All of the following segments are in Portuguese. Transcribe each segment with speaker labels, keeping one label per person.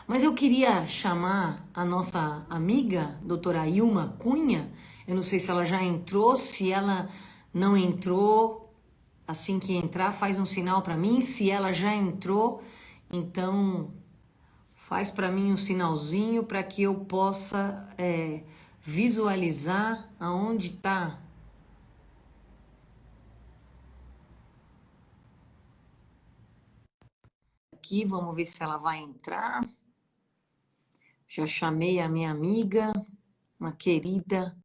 Speaker 1: Mas eu queria chamar a nossa amiga, doutora Ilma Cunha. Eu não sei se ela já entrou, se ela não entrou, assim que entrar, faz um sinal para mim. Se ela já entrou, então faz para mim um sinalzinho para que eu possa visualizar aonde está. Aqui, vamos ver se ela vai entrar. Já chamei a minha amiga, uma querida.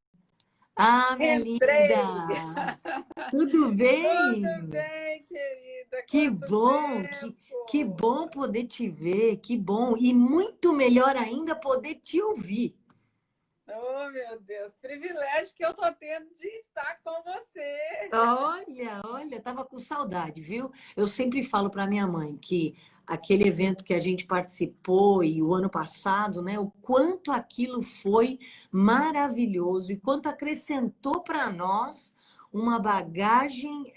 Speaker 1: Ah, minha
Speaker 2: Entrei!
Speaker 1: linda! Tudo
Speaker 2: Tudo
Speaker 1: bem?
Speaker 2: bem, querida?
Speaker 1: Que
Speaker 2: Quanto
Speaker 1: bom, que
Speaker 2: tempo!
Speaker 1: bom poder te ver, que bom. E muito melhor ainda poder te ouvir.
Speaker 2: Oh, meu Deus, privilégio que eu tô tendo de estar com você.
Speaker 1: Olha, tava com saudade, viu? Eu sempre falo para minha mãe que aquele evento que a gente participou e o ano passado, né, o quanto aquilo foi maravilhoso e quanto acrescentou para nós uma bagagem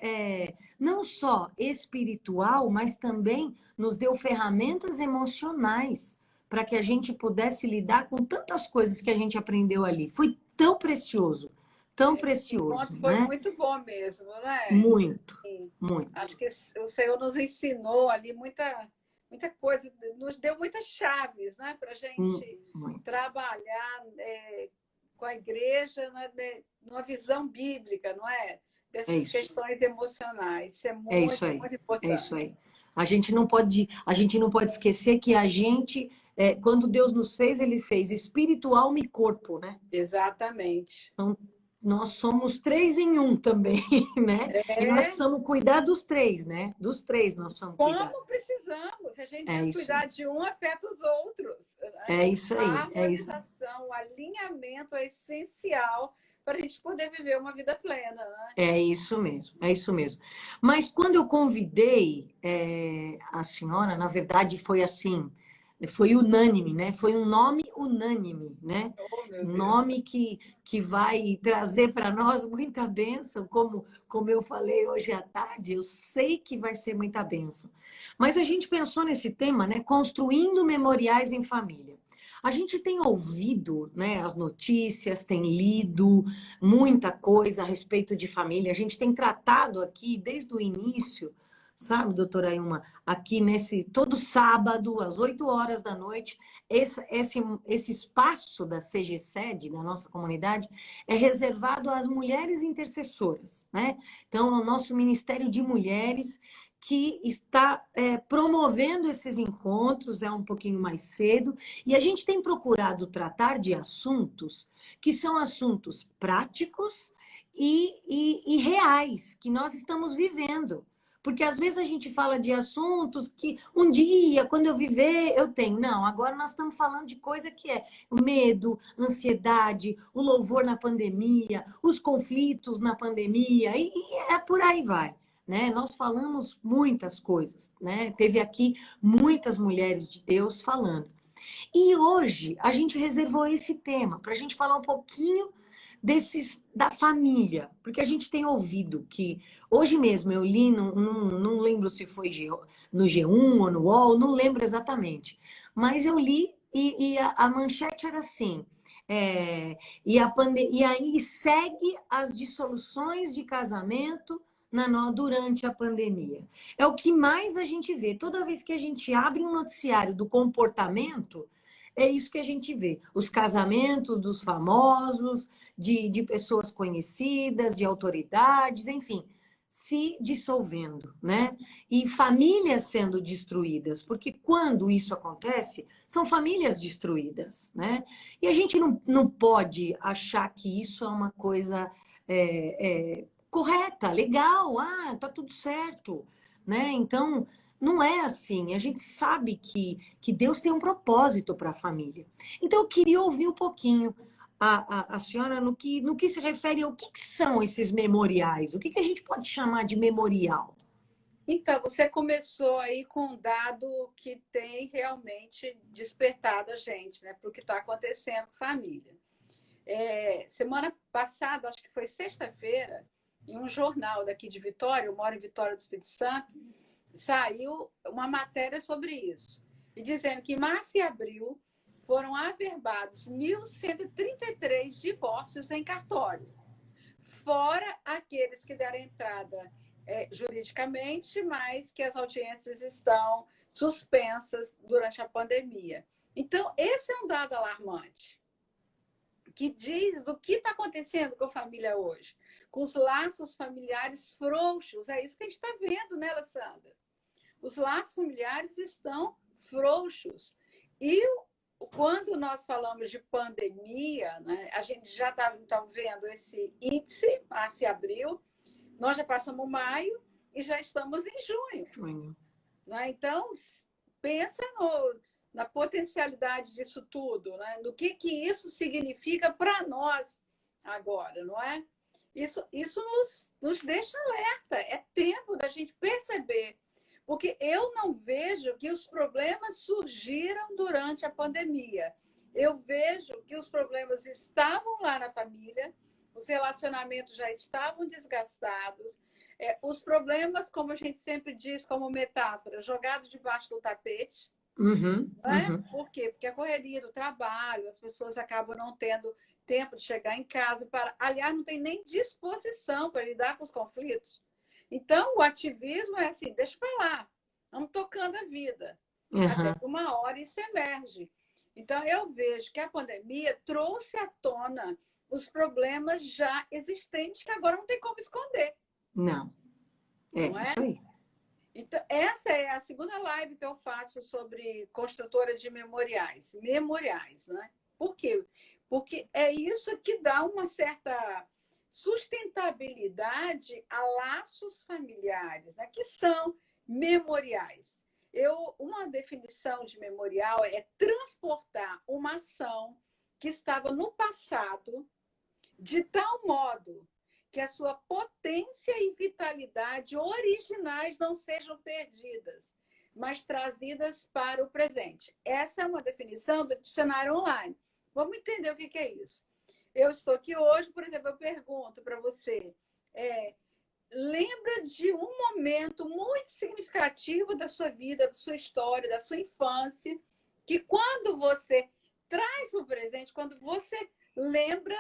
Speaker 1: não só espiritual, mas também nos deu ferramentas emocionais para que a gente pudesse lidar com tantas coisas que a gente aprendeu ali. Foi tão
Speaker 2: Esse encontro
Speaker 1: precioso,
Speaker 2: foi
Speaker 1: né?
Speaker 2: muito bom mesmo, né?
Speaker 1: Muito,
Speaker 2: Sim.
Speaker 1: muito.
Speaker 2: Acho que o Senhor nos ensinou ali muita coisa, nos deu muitas chaves, né, para a gente
Speaker 1: Muito.
Speaker 2: trabalhar com a igreja, né, numa visão bíblica, não é?
Speaker 1: É
Speaker 2: Dessas
Speaker 1: isso.
Speaker 2: questões emocionais. Isso é
Speaker 1: É isso
Speaker 2: muito,
Speaker 1: aí.
Speaker 2: muito
Speaker 1: É isso
Speaker 2: importante.
Speaker 1: aí. A gente não pode esquecer que a gente, quando Deus nos fez, Ele fez espírito, alma e corpo, né?
Speaker 2: Exatamente.
Speaker 1: Então, nós somos três em um também, né? E nós
Speaker 2: É
Speaker 1: precisamos cuidar dos três, né? Dos três nós precisamos cuidar.
Speaker 2: como precisamos. Se a gente
Speaker 1: É isso
Speaker 2: descuidar
Speaker 1: aí.
Speaker 2: de um, afeta os outros. Né?
Speaker 1: É isso
Speaker 2: A
Speaker 1: aí. É isso.
Speaker 2: harmonização, o alinhamento é essencial para a gente poder viver uma vida plena. Né?
Speaker 1: É isso mesmo, é isso mesmo. Mas quando eu convidei a senhora, na verdade foi assim, foi unânime, né? Foi um nome unânime, né?
Speaker 2: Oh, meu
Speaker 1: Um
Speaker 2: Deus.
Speaker 1: nome que vai trazer para nós muita bênção, como eu falei hoje à tarde, eu sei que vai ser muita bênção. Mas a gente pensou nesse tema, né? Construindo memoriais em família. A gente tem ouvido, né, as notícias, tem lido, muita coisa a respeito de família. A gente tem tratado aqui desde o início, sabe, doutora Ilma, aqui nesse todo sábado, às 8 horas da noite, esse espaço da CG-Sede, da nossa comunidade, é reservado às mulheres intercessoras, né? Então, o nosso Ministério de Mulheres que está promovendo esses encontros, é um pouquinho mais cedo, e a gente tem procurado tratar de assuntos que são assuntos práticos e reais, que nós estamos vivendo. Porque às vezes a gente fala de assuntos que um dia, quando eu viver, eu tenho. Não, agora nós estamos falando de coisa que é o medo, ansiedade, o louvor na pandemia, os conflitos na pandemia, e é por aí vai. Né? Nós falamos muitas coisas, né? Teve aqui muitas mulheres de Deus falando. E hoje a gente reservou esse tema para a gente falar um pouquinho da família, porque a gente tem ouvido que hoje mesmo eu li, não lembro se foi no G1 ou no UOL, não lembro exatamente, mas eu li e a manchete era assim. E aí segue as dissoluções de casamento durante a pandemia. É o que mais a gente vê. Toda vez que a gente abre um noticiário do comportamento, é isso que a gente vê. Os casamentos dos famosos, de pessoas conhecidas, de autoridades, enfim, se dissolvendo, né? E famílias sendo destruídas, porque quando isso acontece, são famílias destruídas, né? E a gente não pode achar que isso é uma coisa correta, legal, tá tudo certo, né? Então, não é assim. A gente sabe que Deus tem um propósito para a família. Então, eu queria ouvir um pouquinho a senhora no que se refere ao que são esses memoriais. O que a gente pode chamar de memorial?
Speaker 2: Então, você começou aí com um dado que tem realmente despertado a gente, né, para o que está acontecendo com família. Semana passada, acho que foi sexta-feira, em um jornal daqui de Vitória, eu moro em Vitória do Espírito Santo, saiu uma matéria sobre isso. e dizendo que em março e abril foram averbados 1.133 divórcios em cartório, fora aqueles que deram entrada juridicamente, mas que as audiências estão suspensas durante a pandemia. Então, esse é um dado alarmante, que diz do que está acontecendo com a família hoje, com os laços familiares frouxos. É isso que a gente está vendo, né, Alessandra? Os laços familiares estão frouxos. E quando nós falamos de pandemia, né, a gente já está então, vendo esse índice, março e abril, nós já passamos maio e já estamos em junho. Né? Então, pensa na potencialidade disso tudo, né? No que isso significa para nós agora, não é? Isso nos deixa alerta. É tempo da gente perceber. Porque eu não vejo que os problemas surgiram durante a pandemia. Eu vejo que os problemas estavam lá na família, os relacionamentos já estavam desgastados, os problemas, como a gente sempre diz como metáfora, jogados debaixo do tapete. Né? Por quê? Porque a correria do trabalho, as pessoas acabam não tendo tempo de chegar em casa, aliás, não tem nem disposição para lidar com os conflitos. Então, o ativismo é assim, deixa para lá, vamos tocando a vida. Até que uma hora isso emerge. Então, eu vejo que a pandemia trouxe à tona os problemas já existentes, que agora não tem como esconder.
Speaker 1: Não. Não é? Isso aí.
Speaker 2: Então, essa é a segunda live que eu faço sobre construtora de memoriais. Memoriais, né? Por quê? Porque é isso que dá uma certa sustentabilidade a laços familiares, né? Que são memoriais. Uma definição de memorial é transportar uma ação que estava no passado de tal modo que a sua potência e vitalidade originais não sejam perdidas, mas trazidas para o presente. Essa é uma definição do dicionário online. Vamos entender o que é isso. Eu estou aqui hoje, por exemplo, eu pergunto para você, lembra de um momento muito significativo da sua vida, da sua história, da sua infância, que quando você traz para o presente, quando você lembra,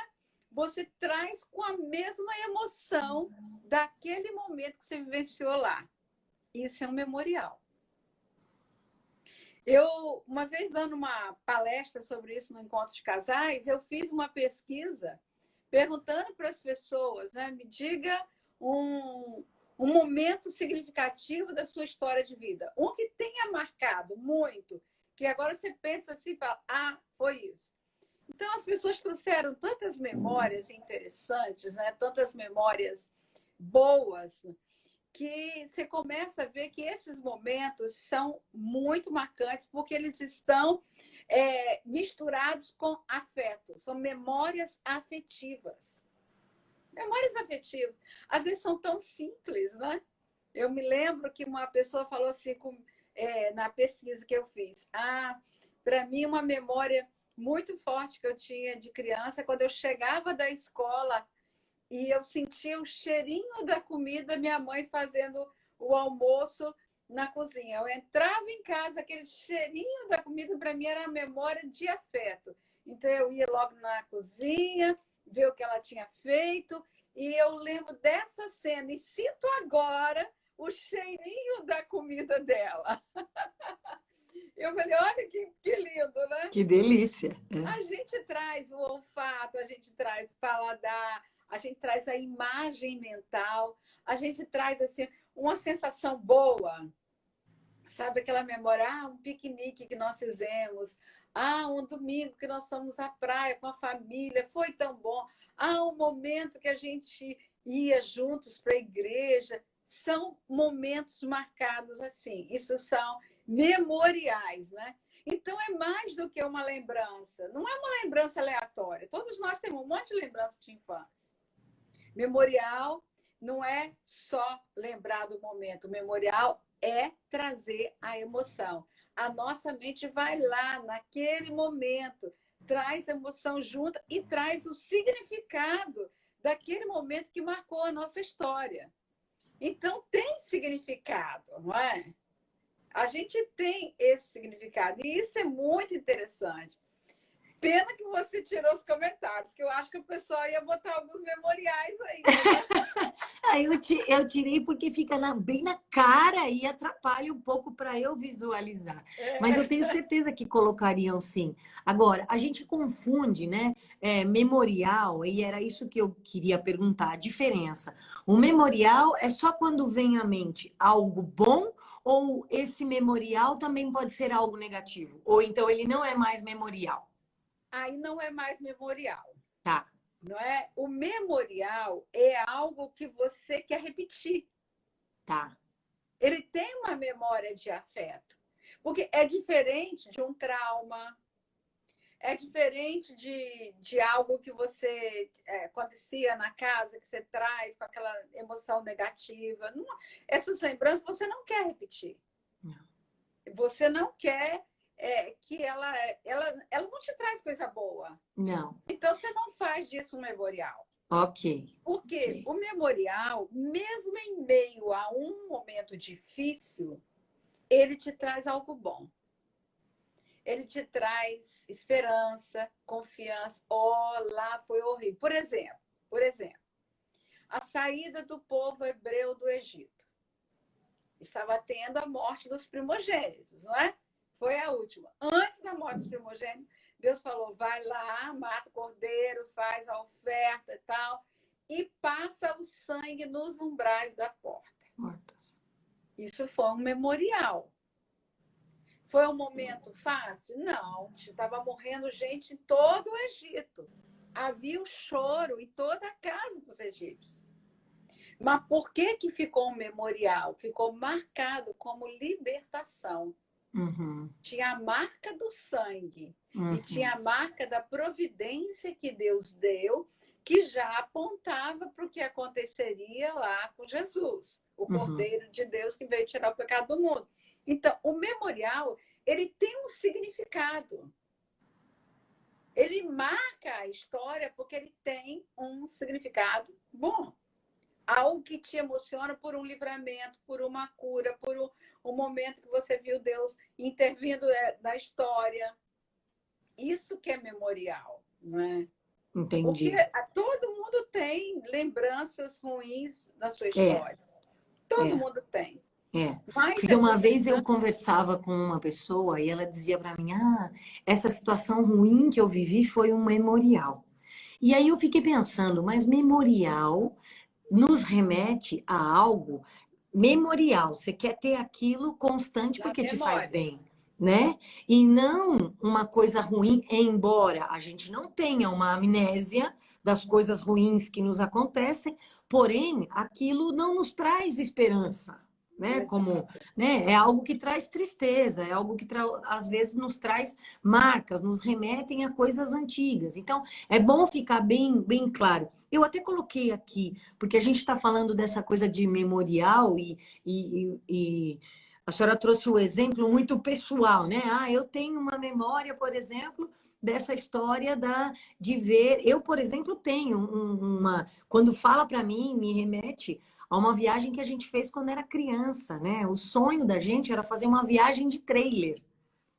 Speaker 2: você traz com a mesma emoção daquele momento que você vivenciou lá. Isso é um memorial. Eu, uma vez dando uma palestra sobre isso no Encontro de Casais, eu fiz uma pesquisa perguntando para as pessoas, né, me diga um momento significativo da sua história de vida. Um que tenha marcado muito, que agora você pensa assim e fala, foi isso. Então, as pessoas trouxeram tantas memórias interessantes, né? Tantas memórias boas, que você começa a ver que esses momentos são muito marcantes, porque eles estão misturados com afeto, são memórias afetivas. Memórias afetivas. Às vezes são tão simples, né? Eu me lembro que uma pessoa falou assim, na pesquisa que eu fiz, para mim, uma memória muito forte que eu tinha de criança, quando eu chegava da escola e eu sentia o cheirinho da comida, minha mãe fazendo o almoço na cozinha. Eu entrava em casa, aquele cheirinho da comida para mim era a memória de afeto. Então eu ia logo na cozinha, ver o que ela tinha feito, e eu lembro dessa cena e sinto agora o cheirinho da comida dela. Eu falei, olha que lindo, né?
Speaker 1: Que delícia.
Speaker 2: A gente traz o olfato, a gente traz o paladar, a gente traz a imagem mental, a gente traz assim, uma sensação boa. Sabe aquela memória? Um piquenique que nós fizemos. Um domingo que nós fomos à praia com a família, foi tão bom. Um momento que a gente ia juntos para a igreja. São momentos marcados assim. Isso são memoriais, né? Então, é mais do que uma lembrança. Não é uma lembrança aleatória. Todos nós temos um monte de lembrança de infância. Memorial não é só lembrar do momento. Memorial é trazer a emoção. A nossa mente vai lá, naquele momento, traz a emoção junto e traz o significado daquele momento que marcou a nossa história. Então, tem significado, não é? A gente tem esse significado, e isso é muito interessante. Pena que você tirou os comentários, que eu acho que o pessoal ia botar alguns memoriais aí, né?
Speaker 1: Aí eu tirei porque fica bem na cara e atrapalha um pouco para eu visualizar. Mas eu tenho certeza que colocariam sim. Agora, a gente confunde, né? Memorial, e era isso que eu queria perguntar, a diferença. O memorial é só quando vem à mente algo bom, ou esse memorial também pode ser algo negativo? Ou então ele não é mais memorial?
Speaker 2: Aí não é mais memorial.
Speaker 1: Tá.
Speaker 2: Não é? O memorial é algo que você quer repetir.
Speaker 1: Tá.
Speaker 2: Ele tem uma memória de afeto. Porque é diferente de um trauma, é diferente de algo que você acontecia na casa, que você traz com aquela emoção negativa. Não, essas lembranças você não quer repetir.
Speaker 1: Não.
Speaker 2: Você não quer que ela não te traz coisa boa.
Speaker 1: Não.
Speaker 2: Então você não faz disso um memorial.
Speaker 1: Ok.
Speaker 2: Porque
Speaker 1: Ok.
Speaker 2: o memorial, mesmo em meio a um momento difícil, ele te traz algo bom. Ele te traz esperança, confiança. Oh, lá foi horrível. Por exemplo, a saída do povo hebreu do Egito. Estava tendo a morte dos primogênitos, não é? Foi a última. Antes da morte dos primogênitos, Deus falou, vai lá, mata o cordeiro, faz a oferta e tal, e passa o sangue nos umbrais da porta.
Speaker 1: Mortas.
Speaker 2: Isso foi um memorial. Foi um momento fácil? Não. Estava morrendo gente em todo o Egito. Havia o choro em toda a casa dos egípcios. Mas por que que ficou um memorial? Ficou marcado como libertação.
Speaker 1: Uhum.
Speaker 2: Tinha a marca do sangue
Speaker 1: Uhum.
Speaker 2: e tinha a marca da providência que Deus deu, que já apontava para o que aconteceria lá com Jesus, o Cordeiro de Deus que veio tirar o pecado do mundo. Então, o memorial, ele tem um significado. Ele marca a história porque ele tem um significado bom. Algo que te emociona por um livramento, por uma cura, por um momento que você viu Deus intervindo na história. Isso que é memorial, não é?
Speaker 1: Entendi.
Speaker 2: Porque todo mundo tem lembranças ruins da sua história. Todo mundo tem. Mas
Speaker 1: Porque uma vez eu conversava com uma pessoa e ela dizia para mim, essa situação ruim que eu vivi foi um memorial. E aí eu fiquei pensando, mas memorial nos remete a algo memorial. Você quer ter aquilo constante porque te faz bem, né? E não uma coisa ruim, embora a gente não tenha uma amnésia das coisas ruins que nos acontecem, porém, aquilo não nos traz esperança. Né? Como, né? É algo que traz tristeza, é algo que às vezes nos traz marcas, nos remetem a coisas antigas. Então, é bom ficar bem claro. Eu até coloquei aqui, porque a gente está falando dessa coisa de memorial e a senhora trouxe o exemplo muito pessoal, né? Eu tenho uma memória, por exemplo, dessa história de ver. Eu, por exemplo, tenho uma. Quando fala para mim, me remete a uma viagem que a gente fez quando era criança, né? O sonho da gente era fazer uma viagem de trailer.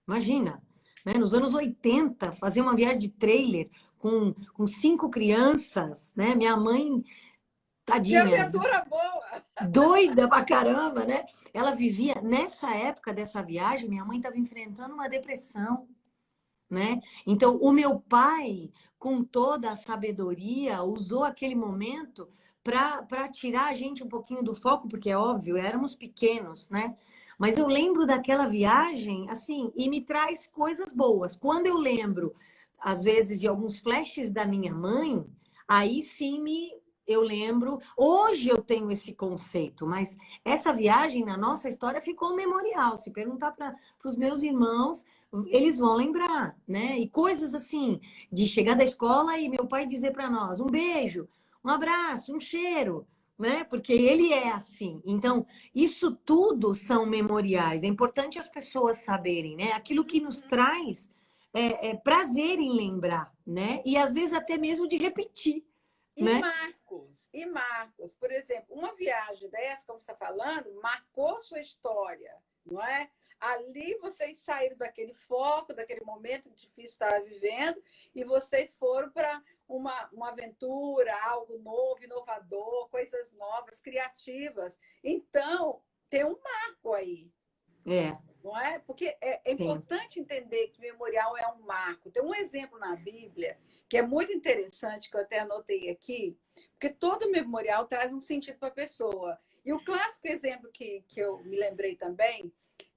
Speaker 1: Imagina, né? Nos anos 80, fazer uma viagem de trailer com 5 crianças, né? Minha mãe,
Speaker 2: que
Speaker 1: tadinha,
Speaker 2: aventura boa!
Speaker 1: doida pra caramba, né? Ela vivia, nessa época dessa viagem, minha mãe estava enfrentando uma depressão, né? Então, o meu pai, com toda a sabedoria, usou aquele momento para tirar a gente um pouquinho do foco, porque é óbvio, éramos pequenos, né? Mas eu lembro daquela viagem, assim, e me traz coisas boas. Quando eu lembro, às vezes, de alguns flashes da minha mãe, aí sim eu lembro. Hoje eu tenho esse conceito, mas essa viagem na nossa história ficou um memorial. Se perguntar para os meus irmãos, eles vão lembrar, né? E coisas assim, de chegar da escola e meu pai dizer para nós um beijo, um abraço, um cheiro, né? Porque ele é assim. Então, isso tudo são memoriais. É importante as pessoas saberem, né? Aquilo que nos traz prazer em lembrar, né? E às vezes até mesmo de repetir, né?
Speaker 2: E marcos, por exemplo, uma viagem dessa, como você está falando, marcou sua história, não é? Ali vocês saíram daquele foco, daquele momento difícil que estava vivendo, e vocês foram para uma aventura, algo novo, inovador, coisas novas, criativas. Então, tem um marco aí.
Speaker 1: É.
Speaker 2: Não é? Porque é importante entender que memorial é um marco. Tem um exemplo na Bíblia que é muito interessante, que eu até anotei aqui, porque todo memorial traz um sentido para a pessoa. E o clássico exemplo que eu me lembrei também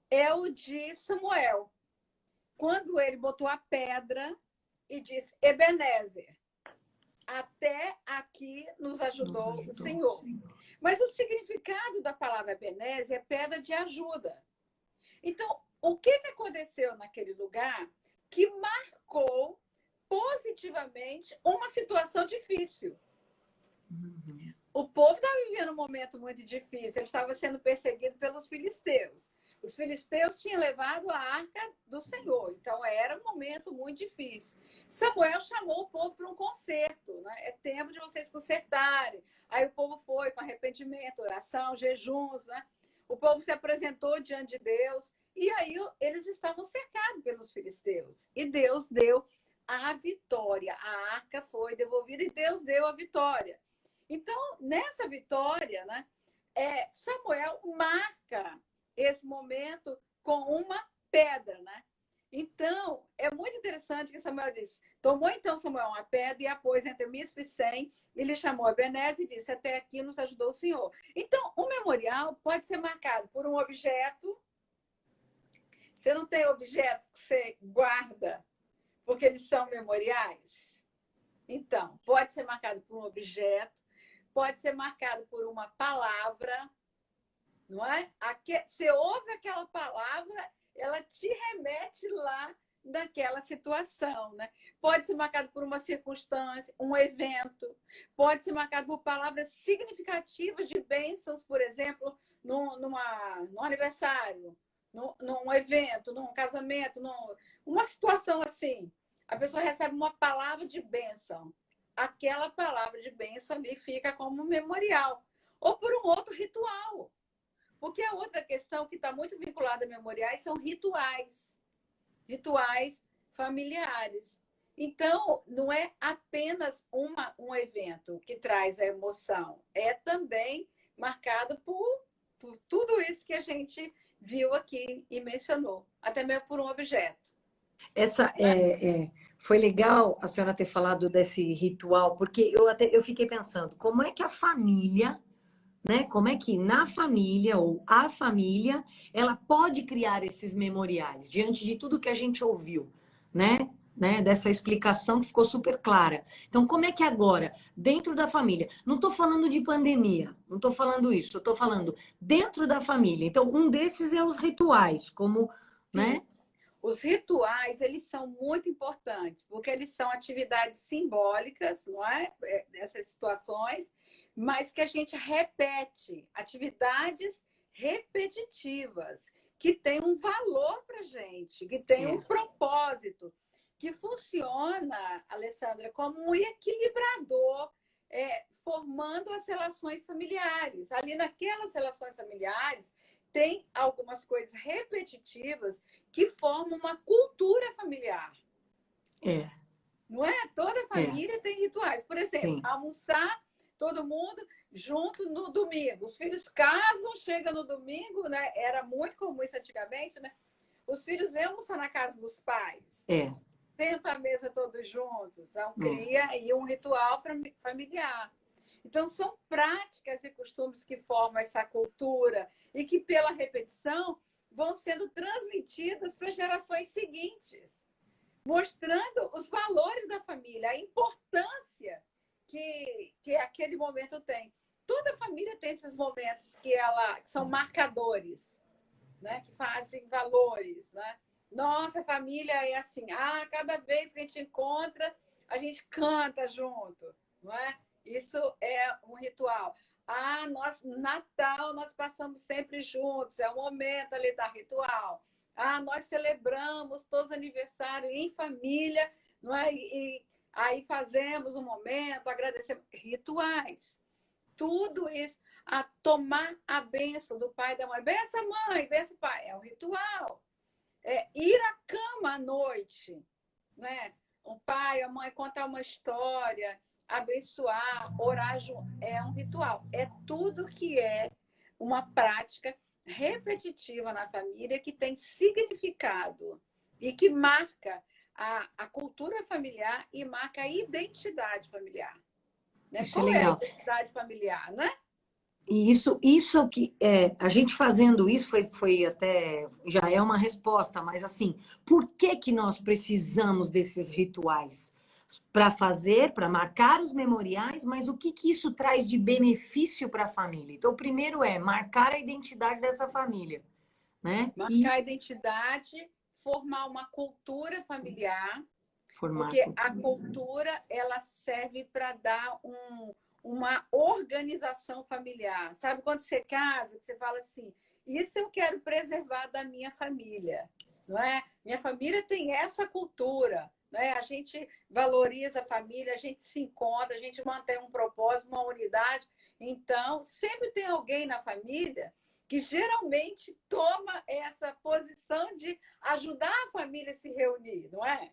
Speaker 2: é o de Samuel, quando ele botou a pedra e disse: Ebenezer, até aqui nos ajudou o Senhor. Mas o significado da palavra Ebenezer é pedra de ajuda. Então, o que aconteceu naquele lugar que marcou positivamente uma situação difícil? O povo estava vivendo um momento muito difícil, ele estava sendo perseguido pelos filisteus. Os filisteus tinham levado a arca do Senhor, então era um momento muito difícil. Samuel chamou o povo para um concerto, né? É tempo de vocês consertarem. Aí o povo foi com arrependimento, oração, jejuns, né? O povo se apresentou diante de Deus e aí eles estavam cercados pelos filisteus. E Deus deu a vitória. A arca foi devolvida e Deus deu a vitória. Então, nessa vitória, né, Samuel marca esse momento com uma pedra, né? Então, é muito interessante que Samuel diz: tomou então Samuel uma pedra e a pôs entre Mispa e Sem, e lhe chamou Ebenezer e disse: até aqui nos ajudou o Senhor. Então, um memorial pode ser marcado por um objeto. Você não tem objetos que você guarda porque eles são memoriais? Então, pode ser marcado por um objeto, pode ser marcado por uma palavra, não é? Você ouve aquela palavra, ela te remete lá naquela situação, né? Pode ser marcado por uma circunstância, um evento, pode ser marcado por palavras significativas de bênçãos, por exemplo, num aniversário, num evento, num casamento, uma situação assim. A pessoa recebe uma palavra de bênção. Aquela palavra de bênção ali fica como memorial. Ou por um outro ritual. Porque a outra questão que está muito vinculada a memoriais são rituais. Rituais familiares. Então, não é apenas um evento que traz a emoção. É também marcado por tudo isso que a gente viu aqui e mencionou. Até mesmo por um objeto.
Speaker 1: Foi legal a senhora ter falado desse ritual, porque eu fiquei pensando, como é que a família, né? Como é que na família ou a família ela pode criar esses memoriais diante de tudo que a gente ouviu, né? Dessa explicação que ficou super clara. Então, como é que agora, dentro da família, não estou falando de pandemia, não estou falando isso, eu estou falando dentro da família. Então, um desses é os rituais, como, né?
Speaker 2: Os rituais, eles são muito importantes, porque eles são atividades simbólicas, não é? Dessas situações, mas que a gente repete, atividades repetitivas, que têm um valor para a gente, que têm um propósito, que funciona, Alessandra, como um equilibrador, formando as relações familiares. Ali naquelas relações familiares, tem algumas coisas repetitivas que formam uma cultura familiar. Não é? Toda família tem rituais. Por exemplo, almoçar todo mundo junto no domingo. Os filhos casam, chegam no domingo, né? Era muito comum isso antigamente, né? Os filhos vêm almoçar na casa dos pais. Sentam à mesa todos juntos. Então, cria aí um ritual familiar. Então, são práticas e costumes que formam essa cultura e que, pela repetição, vão sendo transmitidas para gerações seguintes, mostrando os valores da família, a importância que aquele momento tem. Toda família tem esses momentos que são marcadores, né? Que fazem valores, né? Nossa família é assim, cada vez que a gente encontra, a gente canta junto, não é? Isso é um ritual. Natal nós passamos sempre juntos, é um momento ali da ritual. Nós celebramos todos os aniversários em família, não é? E aí fazemos um momento, agradecemos. Rituais. Tudo isso. a tomar a bênção do pai e da mãe. Benção, mãe, benção, pai. É um ritual. Ir à cama à noite, né? O pai, a mãe contar uma história, abençoar, orar junto. É um ritual. É tudo que é uma prática repetitiva na família que tem significado e que marca a cultura familiar e marca a identidade familiar. Né?
Speaker 1: Isso é
Speaker 2: Qual é a
Speaker 1: legal.
Speaker 2: identidade familiar, né?
Speaker 1: E isso que a gente fazendo isso foi até já é uma resposta, mas assim, por que que nós precisamos desses rituais? Para fazer, para marcar os memoriais, mas o que que isso traz de benefício para a família? Então, o primeiro é marcar a identidade dessa família, né?
Speaker 2: Marcar
Speaker 1: E
Speaker 2: a identidade, formar uma cultura familiar,
Speaker 1: formar
Speaker 2: porque a
Speaker 1: cultura.
Speaker 2: cultura ela serve para dar uma organização familiar. Sabe quando você casa, você fala assim, isso eu quero preservar da minha família, não é? Minha família tem essa cultura, né? A gente valoriza a família, a gente se encontra, a gente mantém um propósito, uma unidade. Então, sempre tem alguém na família que geralmente toma essa posição de ajudar a família a se reunir, não é?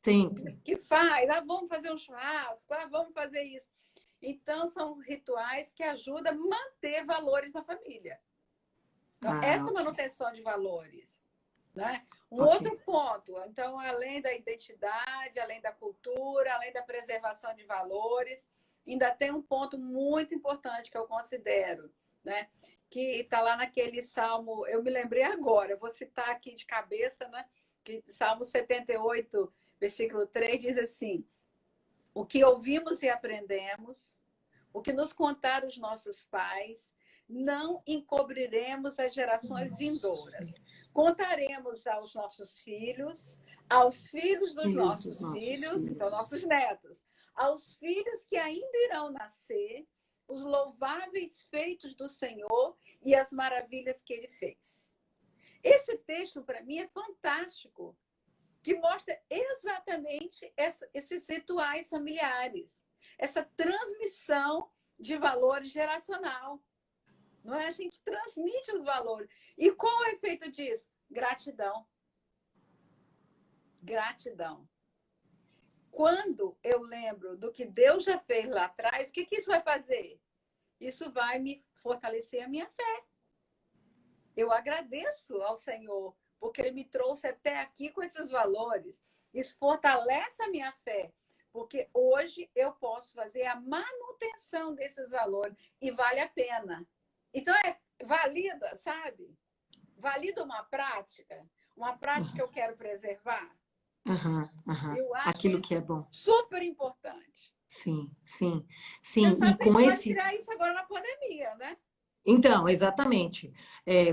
Speaker 1: Sempre.
Speaker 2: Que faz, vamos fazer um churrasco, vamos fazer isso. Então, são rituais que ajudam a manter valores na família. Então, essa
Speaker 1: Ok.
Speaker 2: manutenção de valores. Né? Um
Speaker 1: Ok.
Speaker 2: outro ponto, então, além da identidade, além da cultura, além da preservação de valores, ainda tem um ponto muito importante que eu considero, né? Que está lá naquele salmo, eu me lembrei agora, eu vou citar aqui de cabeça, né? Que Salmo 78, versículo 3, diz assim: o que ouvimos e aprendemos, o que nos contaram os nossos pais, não encobriremos as gerações vindouras. Contaremos aos nossos filhos, aos filhos dos
Speaker 1: Filhos dos
Speaker 2: nossos
Speaker 1: nossos
Speaker 2: filhos, então
Speaker 1: filhos.
Speaker 2: nossos netos, aos filhos que ainda irão nascer, os louváveis feitos do Senhor e as maravilhas que ele fez. Esse texto, para mim, é fantástico, que mostra exatamente esses rituais familiares, essa transmissão de valores geracional. Não é? A gente transmite os valores. E qual é o efeito disso? Gratidão. Gratidão. Quando eu lembro do que Deus já fez lá atrás, o que isso vai fazer? Isso vai me fortalecer a minha fé. Eu agradeço ao Senhor, porque Ele me trouxe até aqui com esses valores. Isso fortalece a minha fé, porque hoje eu posso fazer a manutenção desses valores e vale a pena. Então, valida, sabe? Valida uma prática que eu quero preservar. Eu acho
Speaker 1: Aquilo que
Speaker 2: isso
Speaker 1: é bom.
Speaker 2: super importante.
Speaker 1: Sim, sim,
Speaker 2: Você
Speaker 1: sim. E
Speaker 2: sabe que a
Speaker 1: com
Speaker 2: gente pode
Speaker 1: esse.
Speaker 2: criar isso agora na pandemia, né?
Speaker 1: Então, exatamente.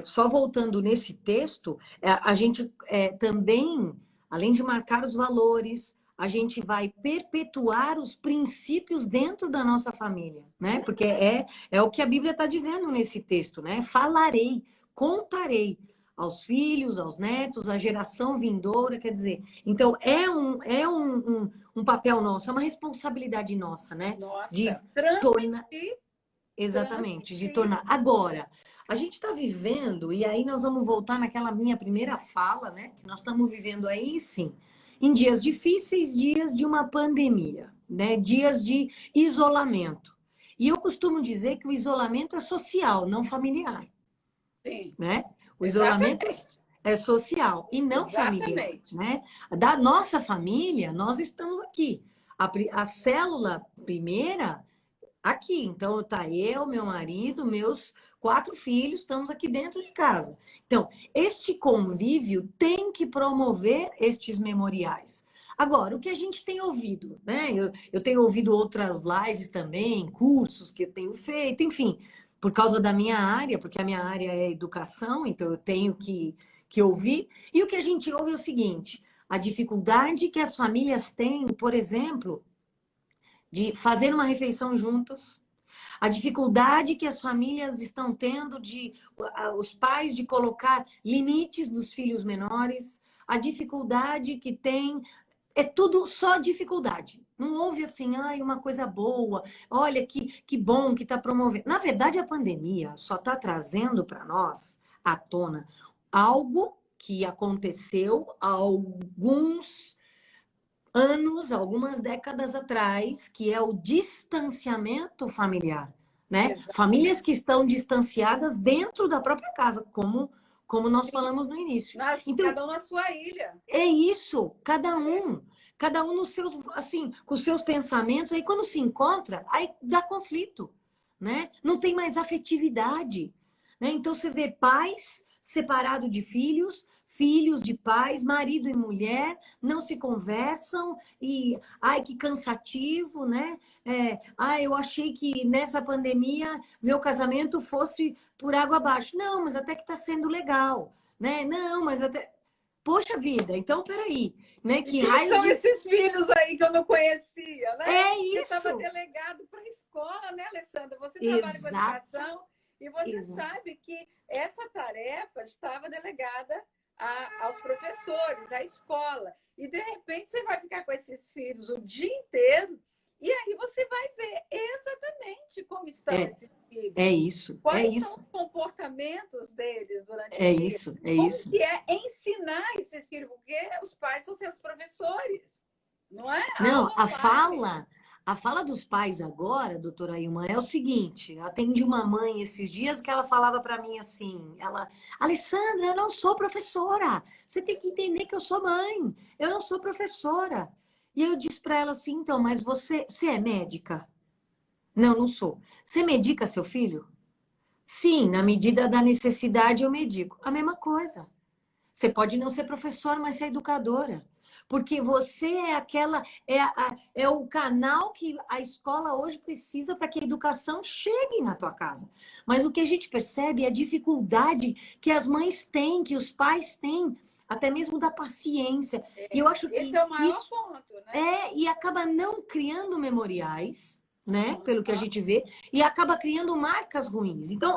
Speaker 1: Só voltando nesse texto, a gente também, além de marcar os valores, a gente vai perpetuar os princípios dentro da nossa família, né? Porque é o que a Bíblia está dizendo nesse texto, né? Falarei, contarei aos filhos, aos netos, à geração vindoura, quer dizer. Então, um papel nosso, é uma responsabilidade nossa, né? De
Speaker 2: Nossa,
Speaker 1: tornar.
Speaker 2: transmitir,
Speaker 1: Exatamente, de
Speaker 2: transmitir.
Speaker 1: tornar. Agora, a gente está vivendo, e aí nós vamos voltar naquela minha primeira fala, né? Que nós estamos vivendo aí, sim, em dias difíceis, dias de uma pandemia, né? Dias de isolamento. E eu costumo dizer que o isolamento é social, não familiar,
Speaker 2: Sim,
Speaker 1: né? O isolamento
Speaker 2: exatamente.
Speaker 1: é social e não familiar,
Speaker 2: Exatamente.
Speaker 1: né? Da nossa família, nós estamos aqui. A célula primeira aqui. Então, tá eu, meu marido, meus 4 filhos, estamos aqui dentro de casa. Então, este convívio tem que promover estes memoriais. Agora, o que a gente tem ouvido, né? Eu tenho ouvido outras lives também, cursos que eu tenho feito, enfim, por causa da minha área, porque a minha área é educação, então eu tenho que ouvir. E o que a gente ouve é o seguinte: a dificuldade que as famílias têm, por exemplo, de fazer uma refeição juntos, a dificuldade que as famílias estão tendo de os pais de colocar limites nos filhos menores, a dificuldade que tem É tudo só dificuldade. Não houve assim, ai, uma coisa boa, olha que bom que está promovendo. Na verdade, a pandemia só está trazendo para nós à tona algo que aconteceu há alguns anos, algumas décadas atrás, que é o distanciamento familiar, né? Famílias
Speaker 2: Exatamente.
Speaker 1: que estão distanciadas dentro da própria casa, como nós
Speaker 2: Sim,
Speaker 1: falamos no início. Então,
Speaker 2: cada um na sua ilha.
Speaker 1: é isso,
Speaker 2: É,
Speaker 1: cada um nos seus, assim, com os seus pensamentos, aí quando se encontra, aí dá conflito, né? Não tem mais afetividade, né? Então você vê pais separados de filhos, filhos de pais, marido e mulher, não se conversam e, ai, que cansativo, né? Eu achei que nessa pandemia meu casamento fosse por água abaixo. Não, mas até que está sendo legal, né? Não, mas até poxa vida, então peraí, né?
Speaker 2: e
Speaker 1: Que
Speaker 2: quem
Speaker 1: raio
Speaker 2: são
Speaker 1: de.
Speaker 2: esses filhos aí que eu não conhecia, né?
Speaker 1: É
Speaker 2: Você estava
Speaker 1: isso!
Speaker 2: delegado para a escola, né, Alessandra? Você trabalha com
Speaker 1: Exato,
Speaker 2: educação e você
Speaker 1: exato.
Speaker 2: sabe que essa tarefa estava delegada aos professores, à escola. E, de repente, você vai ficar com esses filhos o dia inteiro e aí você vai ver exatamente como estão
Speaker 1: É,
Speaker 2: esses filhos.
Speaker 1: é isso, é
Speaker 2: Quais são
Speaker 1: isso,
Speaker 2: os comportamentos deles durante o
Speaker 1: é
Speaker 2: dia?
Speaker 1: isso, é
Speaker 2: Como
Speaker 1: isso.
Speaker 2: que é ensinar esses filhos? Porque os pais são seus professores, não é? A
Speaker 1: Não,
Speaker 2: aula online.
Speaker 1: a fala dos pais agora, doutora Ilma, é o seguinte: eu atendi uma mãe esses dias que ela falava para mim assim, Alessandra, eu não sou professora. Você tem que entender que eu sou mãe. Eu não sou professora. E eu disse para ela assim, então, mas você é médica? Não, não sou. Você medica seu filho? Sim, na medida da necessidade eu medico. A mesma coisa. Você pode não ser professora, mas ser educadora. Porque você é é o canal que a escola hoje precisa para que a educação chegue na tua casa. Mas o que a gente percebe é a dificuldade que as mães têm, que os pais têm, até mesmo da paciência. E eu acho
Speaker 2: Esse
Speaker 1: que
Speaker 2: é o maior
Speaker 1: isso
Speaker 2: ponto, né?
Speaker 1: e acaba não criando memoriais, né?
Speaker 2: Uhum.
Speaker 1: Pelo que a gente vê, e acaba criando marcas ruins. Então,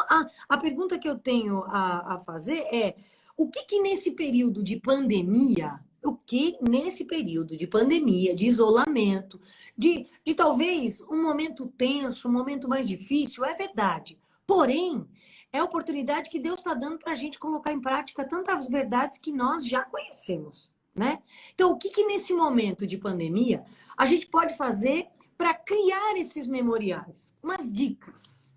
Speaker 1: a pergunta que eu tenho a fazer é: o que que nesse período de pandemia, o que nesse período de pandemia, de isolamento, de talvez um momento tenso, um momento mais difícil, é verdade. Porém, é a oportunidade que Deus está dando para a gente colocar em prática tantas verdades que nós já conhecemos, né? Então, o que que nesse momento de pandemia a gente pode fazer para criar esses memoriais? Umas dicas.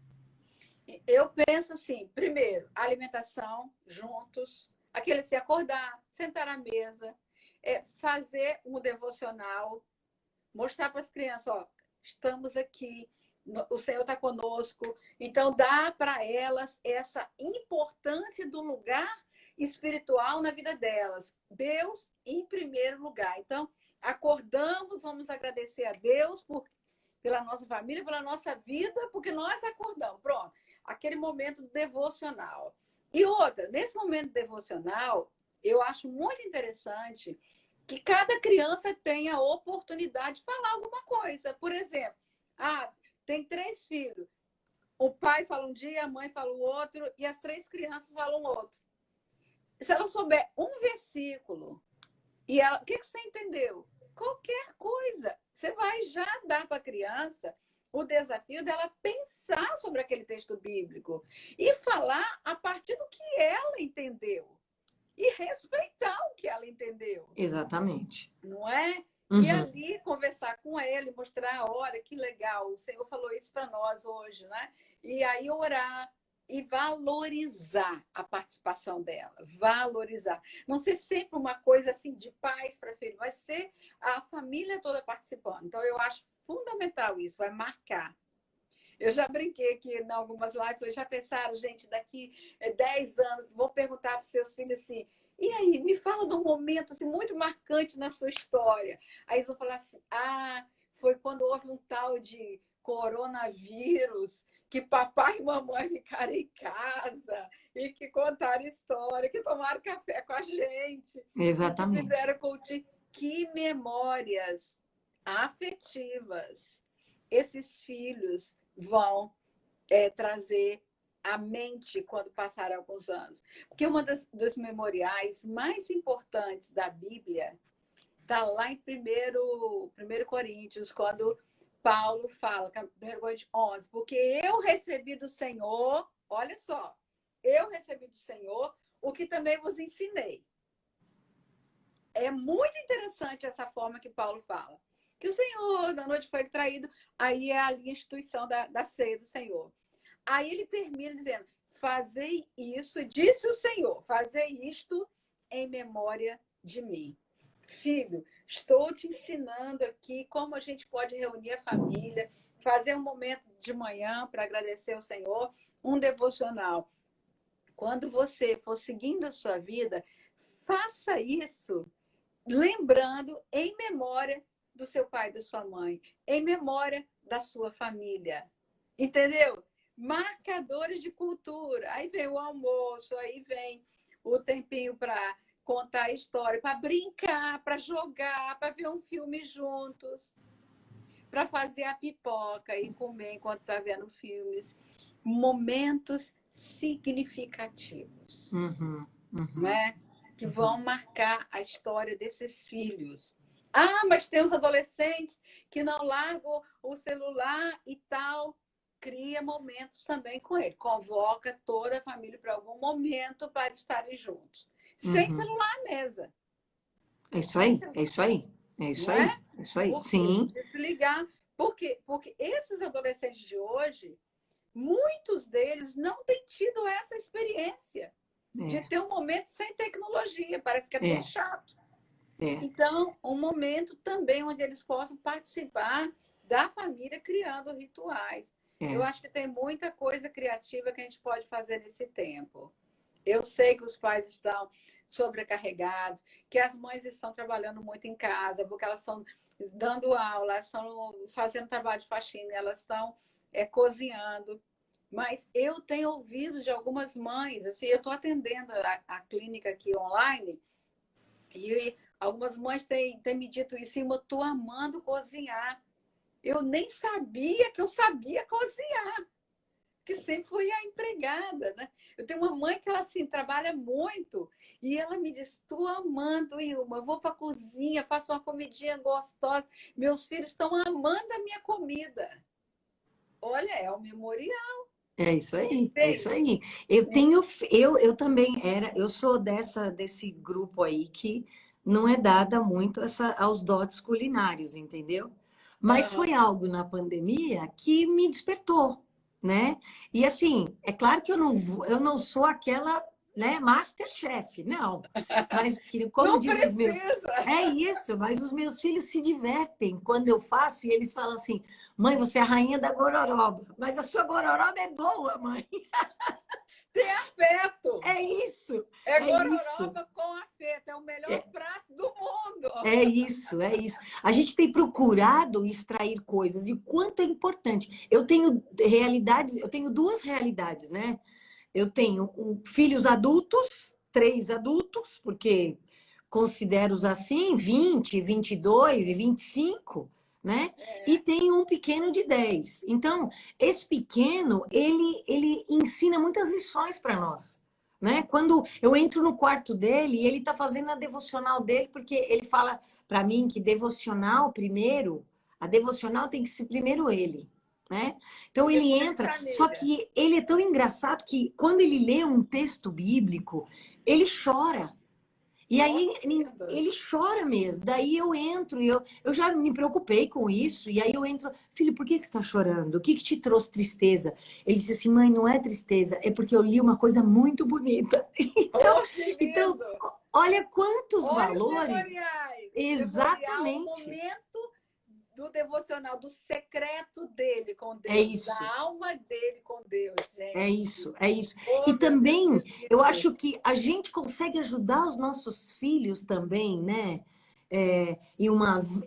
Speaker 2: Eu penso assim, primeiro, alimentação juntos, aquele se acordar, sentar à mesa, fazer um devocional, mostrar para as crianças, ó, estamos aqui, o Senhor está conosco. Então, dá para elas essa importância do lugar espiritual na vida delas. Deus em primeiro lugar. Então, acordamos, vamos agradecer a Deus pela nossa família, pela nossa vida, porque nós acordamos. Pronto. Aquele momento devocional. E outra, nesse momento devocional, eu acho muito interessante que cada criança tenha a oportunidade de falar alguma coisa. Por exemplo, tem 3 filhos. O pai fala um dia, a mãe fala o outro, e as 3 crianças falam outro. Se ela souber um versículo, e ela, o que você entendeu? Qualquer coisa. Você vai já dar para a criança o desafio dela pensar sobre aquele texto bíblico e falar a partir do que ela entendeu. E respeitar o que ela entendeu.
Speaker 1: Exatamente.
Speaker 2: Não é? E
Speaker 1: Uhum.
Speaker 2: ali conversar com ele, mostrar, olha que legal, o Senhor falou isso para nós hoje, né? E aí orar e valorizar a participação dela, valorizar. Não ser sempre uma coisa assim de pais para filho, mas ser a família toda participando. Então eu acho fundamental isso, vai marcar. Eu já brinquei aqui em algumas lives, já pensaram, gente, daqui 10 anos, vou perguntar para os seus filhos assim, e aí, me fala de um momento assim, muito marcante na sua história. Aí eles vão falar assim, foi quando houve um tal de coronavírus, que papai e mamãe ficaram em casa e que contaram história, que tomaram café com a gente e que
Speaker 1: Exatamente.
Speaker 2: fizeram culto. Que memórias afetivas esses filhos vão trazer à mente quando passarem alguns anos. Porque dos memoriais mais importantes da Bíblia Está lá em primeiro Coríntios, quando Paulo fala, que é 1 Coríntios 11, porque eu recebi do Senhor, olha só, eu recebi do Senhor o que também vos ensinei. É muito interessante essa forma que Paulo fala. Que o Senhor, na noite foi traído, aí é a instituição da ceia do Senhor. Aí ele termina dizendo, fazei isso, disse o Senhor, fazei isto em memória de mim. Filho, estou te ensinando aqui como a gente pode reunir a família, fazer um momento de manhã para agradecer ao Senhor, um devocional. Quando você for seguindo a sua vida, faça isso lembrando em memória do seu pai e da sua mãe, em memória da sua família. Entendeu? Marcadores de cultura. Aí vem o almoço, aí vem o tempinho para contar a história, para brincar, para jogar, para ver um filme juntos, para fazer a pipoca e comer enquanto está vendo filmes. Momentos significativos, não é? Que vão marcar a história desses filhos. Ah, mas tem os adolescentes que não largam o celular e tal. Cria momentos também com ele. Convoca toda a família para algum momento para estarem juntos. Sem celular à mesa.
Speaker 1: É isso aí, é isso aí. É isso aí, é isso aí. Sim.
Speaker 2: Desligar. Por quê? Porque esses adolescentes de hoje, muitos deles não têm tido essa experiência de ter um momento sem tecnologia. Parece que é tudo chato. Então, um momento também onde eles possam participar da família criando rituais. Eu acho que tem muita coisa criativa que a gente pode fazer nesse tempo. Eu sei que os pais estão sobrecarregados, que as mães estão trabalhando muito em casa, porque elas estão dando aula, elas estão fazendo trabalho de faxina, elas estão cozinhando. Mas eu tenho ouvido de algumas mães, assim, eu estou atendendo a clínica aqui online, e algumas mães têm me dito isso, eu estou amando cozinhar. Eu nem sabia que eu sabia cozinhar, que sempre fui a empregada, né? Eu tenho uma mãe que ela assim trabalha muito e ela me diz: "Estou amando, Ilma, eu vou para a cozinha, faço uma comidinha gostosa. Meus filhos estão amando a minha comida." Olha, é o memorial.
Speaker 1: É isso aí, é isso aí. Eu também eu sou desse grupo aí que não é dada muito aos dotes culinários, entendeu? Mas foi algo na pandemia que me despertou, né? E assim, é claro que eu não sou aquela, né, Masterchef, não. Mas como
Speaker 2: Não
Speaker 1: dizem os meus,
Speaker 2: precisa.
Speaker 1: é isso, mas os meus filhos se divertem quando eu faço e eles falam assim: "Mãe, você é a rainha da gororoba, mas a sua gororoba é boa, mãe."
Speaker 2: Tem afeto.
Speaker 1: É isso.
Speaker 2: É
Speaker 1: gororoba isso.
Speaker 2: Com afeto. É o melhor prato do mundo.
Speaker 1: É isso, é isso. A gente tem procurado extrair coisas e o quanto é importante. Eu tenho duas realidades, né? Eu tenho filhos adultos, 3 adultos, porque considero-os assim, 20, 22 e 25, né? E tenho um pequeno de 10. Então, esse pequeno, ele ensina muitas lições para nós, né? Quando eu entro no quarto dele, ele está fazendo a devocional dele, porque ele fala para mim que a devocional tem que ser primeiro ele, né? Então ele entra, só que ele é tão engraçado que quando ele lê um texto bíblico, ele chora. E aí ele chora mesmo. Daí eu entro e eu já me preocupei com isso. E aí eu entro, filho, por que você está chorando? O que te trouxe tristeza? Ele disse assim: "Mãe, não é tristeza, é porque eu li uma coisa muito bonita." Então, olha quantos valores. Exatamente.
Speaker 2: O momento do devocional, do secreto dele com Deus,
Speaker 1: é isso.
Speaker 2: Da alma dele com Deus, gente.
Speaker 1: É isso, é isso. E também, eu acho que a gente consegue ajudar os nossos filhos também, né?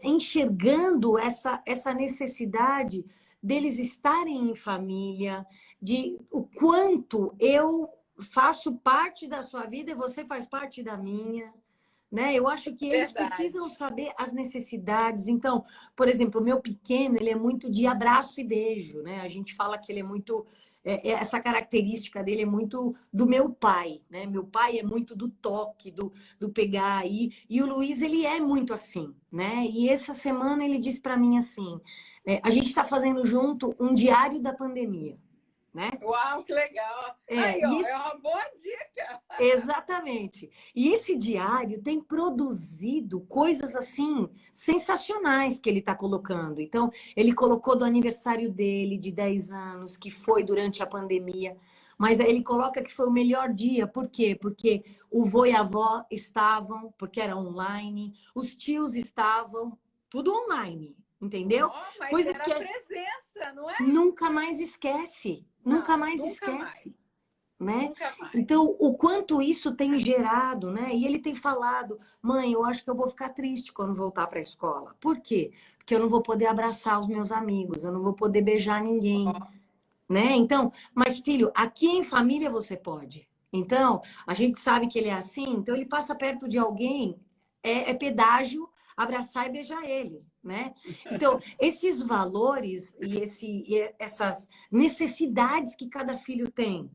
Speaker 1: Enxergando essa necessidade deles estarem em família, de o quanto eu faço parte da sua vida e você faz parte da minha. Né? Eu acho que eles precisam saber as necessidades. Então, por exemplo, o meu pequeno, ele é muito de abraço e beijo, né? A gente fala que ele é muito essa característica dele é muito do meu pai, né? Meu pai é muito do toque, do pegar aí. E o Luiz, ele é muito assim, né? E essa semana ele disse para mim assim, a gente está fazendo junto um diário da pandemia, né?
Speaker 2: Uau, que legal! Aí,
Speaker 1: E
Speaker 2: ó, é
Speaker 1: esse,
Speaker 2: uma boa dica.
Speaker 1: exatamente. E esse diário tem produzido coisas assim sensacionais que ele está colocando. Então, ele colocou do aniversário dele de 10 anos, que foi durante a pandemia. Mas aí ele coloca que foi o melhor dia. Por quê? Porque o vô e a avó estavam, porque era online, os tios estavam, tudo online, entendeu?
Speaker 2: Oh, mas
Speaker 1: Coisas
Speaker 2: era
Speaker 1: que
Speaker 2: a presença, não é?
Speaker 1: nunca mais esquece. Nunca
Speaker 2: Não,
Speaker 1: mais
Speaker 2: nunca mais.
Speaker 1: esquece, né?
Speaker 2: Nunca mais.
Speaker 1: Então, o quanto isso tem gerado, né? E ele tem falado, mãe, eu acho que eu vou ficar triste quando voltar para a escola. Por quê? Porque eu não vou poder abraçar os meus amigos, eu não vou poder beijar ninguém, né? Então, mas filho, aqui em família você pode. Então, a gente sabe que ele é assim, então ele passa perto de alguém, é pedágio abraçar e beijar ele, né? Então, esses valores e essas necessidades que cada filho tem,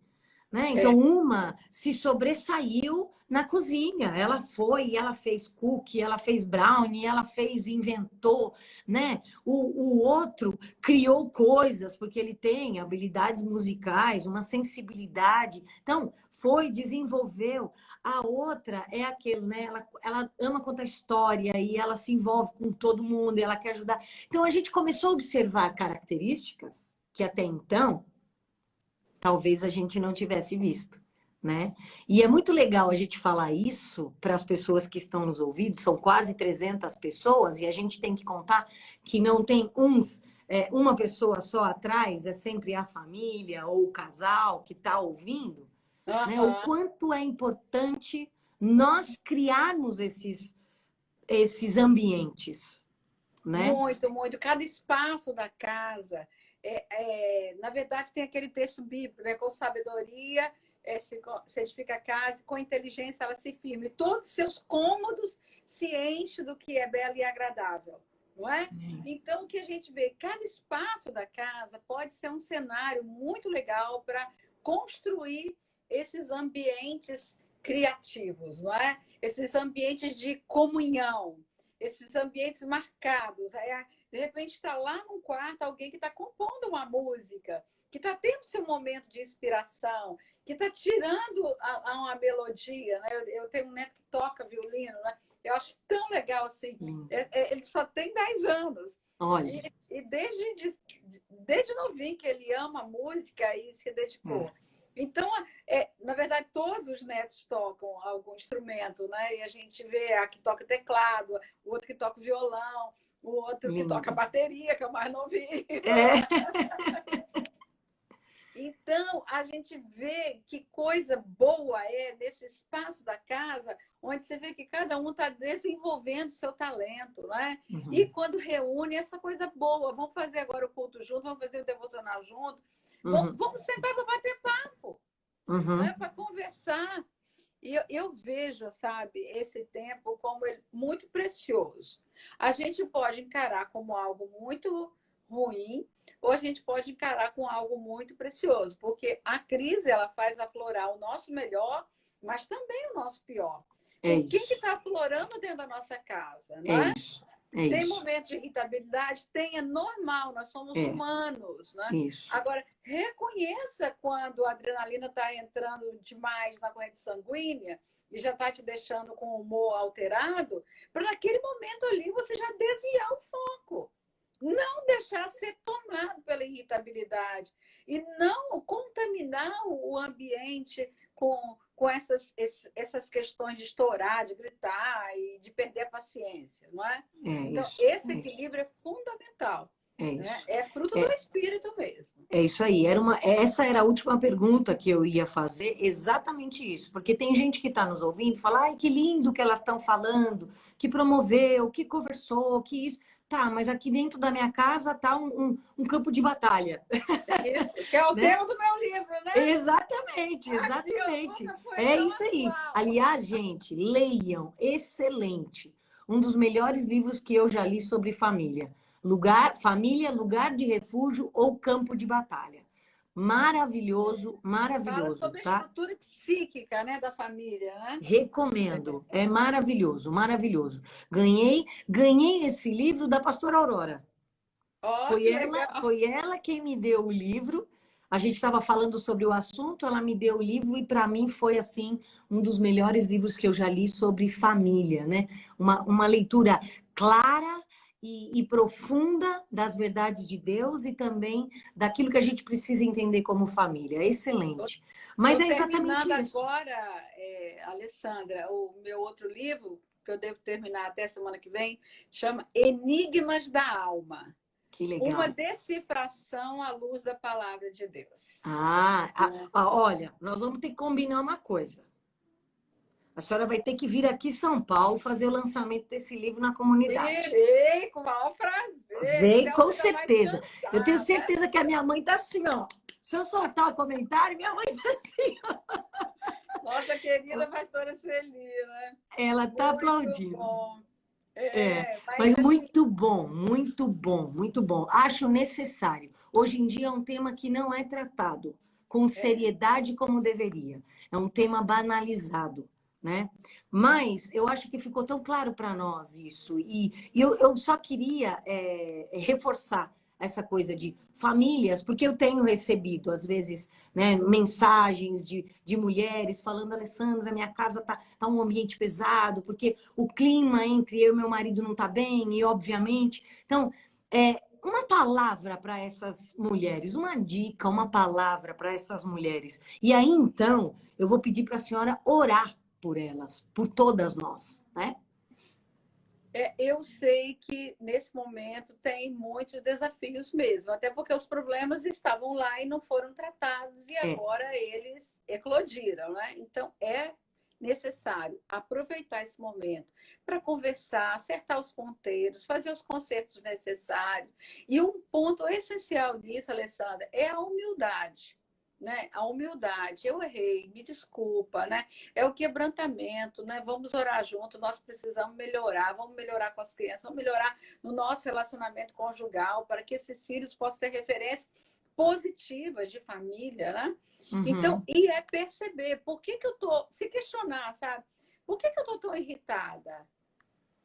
Speaker 1: né? Então,
Speaker 2: É.
Speaker 1: uma se sobressaiu na cozinha. Ela foi, e ela fez cookie, ela fez brownie, ela fez, inventou, né? O outro criou coisas, porque ele tem habilidades musicais, uma sensibilidade. Então, foi, desenvolveu. A outra é aquele, né? Ela ama contar história e ela se envolve com todo mundo, ela quer ajudar. Então, a gente começou a observar características que até então talvez a gente não tivesse visto, né? E é muito legal a gente falar isso para as pessoas que estão nos ouvindo, são quase 300 pessoas, e a gente tem que contar que não tem uma pessoa só atrás, é sempre a família ou o casal que está ouvindo, né? O
Speaker 2: Aham.
Speaker 1: quanto é importante nós criarmos esses ambientes, né?
Speaker 2: Muito, muito. Cada espaço da casa, na verdade, tem aquele texto bíblico, né? Com sabedoria se edifica a casa, com inteligência ela se firma. E todos os seus cômodos se enchem do que é belo e agradável, não é? Então, o que a gente vê, cada espaço da casa pode ser um cenário muito legal para construir esses ambientes criativos, não é? Esses ambientes de comunhão, esses ambientes marcados. Aí, de repente, está lá num quarto alguém que está compondo uma música, que está tendo seu momento de inspiração, que está tirando uma melodia. Né? Eu tenho um neto que toca violino, né? Eu acho tão legal assim. Ele só tem 10 anos.
Speaker 1: Olha.
Speaker 2: E desde novinho que ele ama música e se dedicou. Então, na verdade, todos os netos tocam algum instrumento, né? E a gente vê a que toca teclado, o outro que toca violão, o outro que toca bateria, que é o mais novinho. Então, a gente vê que coisa boa é nesse espaço da casa, onde você vê que cada um está desenvolvendo seu talento, né?
Speaker 1: Uhum.
Speaker 2: E quando reúne essa coisa boa, vamos fazer agora o culto junto, vamos fazer o devocional junto, vamos sentar para bater papo, né? Para conversar. E eu vejo, sabe, esse tempo como muito precioso. A gente pode encarar como algo muito ruim, ou a gente pode encarar com algo muito precioso, porque a crise ela faz aflorar o nosso melhor, mas também o nosso pior. O que está aflorando dentro da nossa casa, não é? Tem momentos de irritabilidade? Tem, é normal, nós somos humanos, né? Agora, reconheça quando a adrenalina está entrando demais na corrente sanguínea e já está te deixando com o humor alterado, para naquele momento ali você já desviar o foco. Não deixar ser tomado pela irritabilidade e não contaminar o ambiente com essas questões de estourar, de gritar e de perder a paciência, não é? Então, esse equilíbrio é fundamental. Né? É fruto do espírito mesmo.
Speaker 1: É isso aí. Essa era a última pergunta que eu ia fazer, exatamente isso. Porque tem gente que está nos ouvindo e fala, ai, que lindo que elas estão falando, que promoveu, que conversou, que isso. Tá, mas aqui dentro da minha casa tá um campo de batalha.
Speaker 2: Isso, que é o tema do meu livro, né?
Speaker 1: Exatamente. É isso aí. Aliás, gente, leiam. Excelente. Um dos melhores livros que eu já li sobre família. Família, lugar de refúgio ou campo de batalha. Maravilhoso,
Speaker 2: Fala
Speaker 1: maravilhoso,
Speaker 2: sobre a
Speaker 1: tá?
Speaker 2: estrutura psíquica, né, da família, né?
Speaker 1: Recomendo. É maravilhoso, maravilhoso. Ganhei esse livro da pastora Aurora.
Speaker 2: Ó, que legal.
Speaker 1: Foi ela quem me deu o livro. A gente estava falando sobre o assunto, ela me deu o livro e para mim foi assim um dos melhores livros que eu já li sobre família, né? Uma leitura clara e profunda das verdades de Deus e também daquilo que a gente precisa entender como família. Excelente. Mas
Speaker 2: Estou
Speaker 1: é exatamente
Speaker 2: terminando
Speaker 1: isso.
Speaker 2: agora, Alessandra, o meu outro livro, que eu devo terminar até semana que vem, chama Enigmas da Alma.
Speaker 1: Que
Speaker 2: Uma
Speaker 1: legal.
Speaker 2: decifração à luz da palavra de Deus.
Speaker 1: Olha, nós vamos ter que combinar uma coisa. A senhora vai ter que vir aqui em São Paulo fazer o lançamento desse livro na comunidade.
Speaker 2: Virei com o maior prazer.
Speaker 1: Vem,
Speaker 2: Você
Speaker 1: com
Speaker 2: ainda vai
Speaker 1: certeza. Eu tenho
Speaker 2: cantar, né?
Speaker 1: certeza que a minha mãe tá assim, ó. Se eu soltar o comentário, minha mãe tá assim,
Speaker 2: Nossa querida pastora Celina.
Speaker 1: ela tá
Speaker 2: Muito
Speaker 1: aplaudindo.
Speaker 2: bom.
Speaker 1: É,
Speaker 2: Mas
Speaker 1: mas
Speaker 2: assim,
Speaker 1: muito bom, muito bom, muito bom. Acho necessário. Hoje em dia é um tema que não é tratado com seriedade como deveria. É um tema banalizado, né? Mas eu acho que ficou tão claro para nós isso. E eu só queria reforçar essa coisa de famílias, porque eu tenho recebido, às vezes, né, mensagens de mulheres falando, Alessandra, minha casa tá um ambiente pesado, porque o clima entre eu e meu marido não está bem, e obviamente. Então, uma palavra para essas mulheres, uma dica, uma palavra para essas mulheres. E aí, então, eu vou pedir para a senhora orar por elas, por todas nós, né?
Speaker 2: eu sei que nesse momento tem muitos desafios mesmo, até porque os problemas estavam lá e não foram tratados, e
Speaker 1: É,
Speaker 2: agora eles eclodiram, né? Então é necessário aproveitar esse momento para conversar, acertar os ponteiros, fazer os consertos necessários. E um ponto essencial nisso, Alessandra, é a humildade. Né? A humildade, eu errei, me desculpa, né? É o quebrantamento, né? Vamos orar junto, nós precisamos melhorar, vamos melhorar com as crianças, vamos melhorar no nosso relacionamento conjugal para que esses filhos possam ter referências positivas de família, né? Então,
Speaker 1: uhum,
Speaker 2: e é perceber por que que eu tô, se questionar, sabe? Por que que eu tô tão irritada?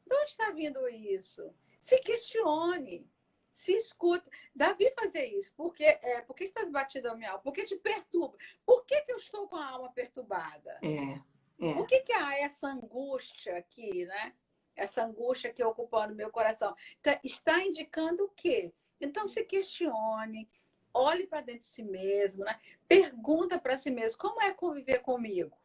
Speaker 2: De onde está vindo isso? Se questione, se escuta. Davi fazer isso. Por que estás batido a minha alma? Por que te perturba? Por que que eu estou com a alma perturbada?
Speaker 1: é, é,
Speaker 2: Por que que há essa angústia aqui, né? Essa angústia aqui ocupando meu coração. Então, está indicando o quê? Então, se questione, olhe para dentro de si mesmo, né? Pergunta para si mesmo, como é conviver comigo?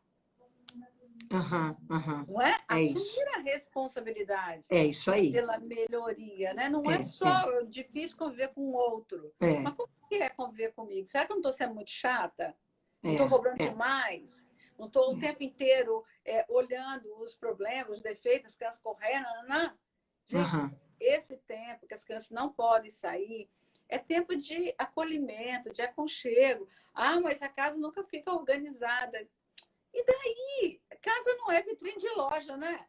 Speaker 1: uhum, uhum.
Speaker 2: Não é?
Speaker 1: É isso,
Speaker 2: Assumir a responsabilidade
Speaker 1: é isso aí.
Speaker 2: pela melhoria, né? Não é
Speaker 1: É, é,
Speaker 2: só difícil conviver com o outro,
Speaker 1: é,
Speaker 2: mas como que é conviver comigo? Será que eu não estou sendo muito chata? Não estou
Speaker 1: é,
Speaker 2: cobrando
Speaker 1: é.
Speaker 2: demais? Não estou o tempo inteiro olhando os problemas, os defeitos, as crianças correndo? Não. Gente,
Speaker 1: Uhum.
Speaker 2: esse tempo que as crianças não podem sair é tempo de acolhimento, de aconchego. Ah, mas a casa nunca fica organizada. E daí? Casa não é vitrine de loja, né?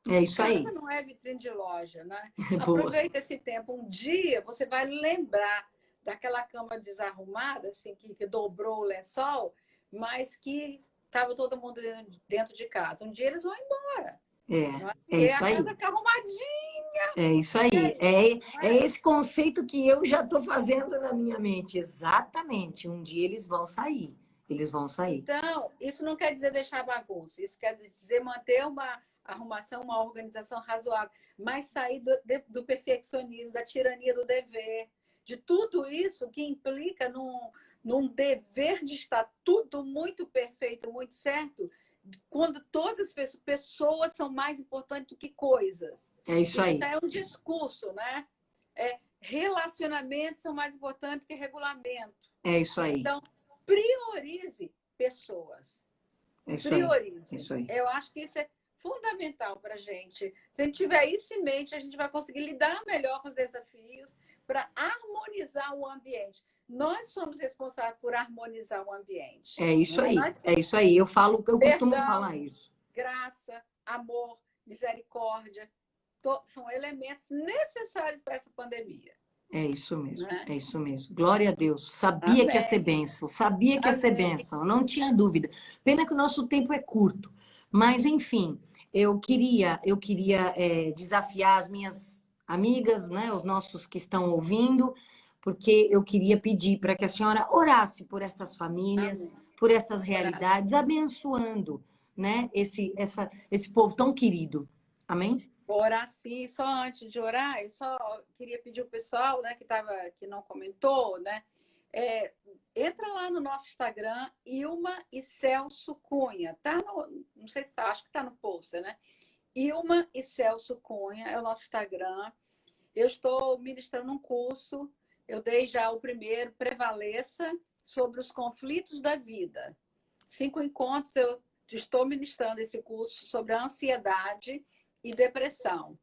Speaker 1: É isso
Speaker 2: Casa
Speaker 1: aí.
Speaker 2: não é vitrine de loja, né?
Speaker 1: Boa.
Speaker 2: Aproveita esse tempo. Um dia você vai lembrar daquela cama desarrumada, assim, que dobrou o lençol, mas que estava todo mundo dentro de casa. Um dia eles vão embora, não é?
Speaker 1: É
Speaker 2: E
Speaker 1: isso
Speaker 2: a casa
Speaker 1: aí.
Speaker 2: fica arrumadinha.
Speaker 1: É isso
Speaker 2: E
Speaker 1: aí.
Speaker 2: aí? Não
Speaker 1: É
Speaker 2: é?
Speaker 1: esse conceito que eu já estou fazendo na minha mente. Exatamente. Um dia eles vão sair. Eles vão sair.
Speaker 2: Então, isso não quer dizer deixar bagunça, isso quer dizer manter uma arrumação, uma organização razoável, mas sair do perfeccionismo, da tirania do dever, de tudo isso que implica num dever de estar tudo muito perfeito, muito certo, quando todas as pessoas são mais importantes do que coisas.
Speaker 1: É isso
Speaker 2: Isso
Speaker 1: aí.
Speaker 2: já é um discurso, né? Relacionamentos são mais importantes que regulamento.
Speaker 1: É isso aí.
Speaker 2: Então, priorize pessoas.
Speaker 1: É isso aí. É
Speaker 2: Priorize.
Speaker 1: isso aí.
Speaker 2: Eu acho que isso é fundamental para a gente. Se a gente tiver isso em mente, a gente vai conseguir lidar melhor com os desafios para harmonizar o ambiente. Nós somos responsáveis por harmonizar o ambiente.
Speaker 1: É isso
Speaker 2: Não é?
Speaker 1: aí. É isso aí. Eu costumo
Speaker 2: Perdão,
Speaker 1: falar isso.
Speaker 2: graça, amor, misericórdia, são elementos necessários para essa pandemia.
Speaker 1: É isso mesmo,
Speaker 2: né?
Speaker 1: é isso mesmo. Glória a Deus. Sabia que ia ser
Speaker 2: Amém,
Speaker 1: bênção, sabia que ia ser
Speaker 2: amém.
Speaker 1: bênção, não tinha dúvida. Pena que o nosso tempo é curto. Mas, enfim, eu queria desafiar as minhas amigas, né, os nossos que estão ouvindo, porque eu queria pedir para que a senhora orasse por estas famílias,
Speaker 2: Amém.
Speaker 1: por essas
Speaker 2: Oração.
Speaker 1: realidades, abençoando, né, esse povo tão querido. Amém?
Speaker 2: Vou orar sim. Só antes de orar, eu só queria pedir o pessoal, né, que não comentou, né? É, entra lá no nosso Instagram, Ilma e Celso Cunha. Tá não sei se tá, acho que tá no post, né? Ilma e Celso Cunha é o nosso Instagram. Eu estou ministrando um curso, eu dei já o primeiro, Prevaleça, sobre os conflitos da vida. 5 encontros eu estou ministrando esse curso sobre a ansiedade e depressão.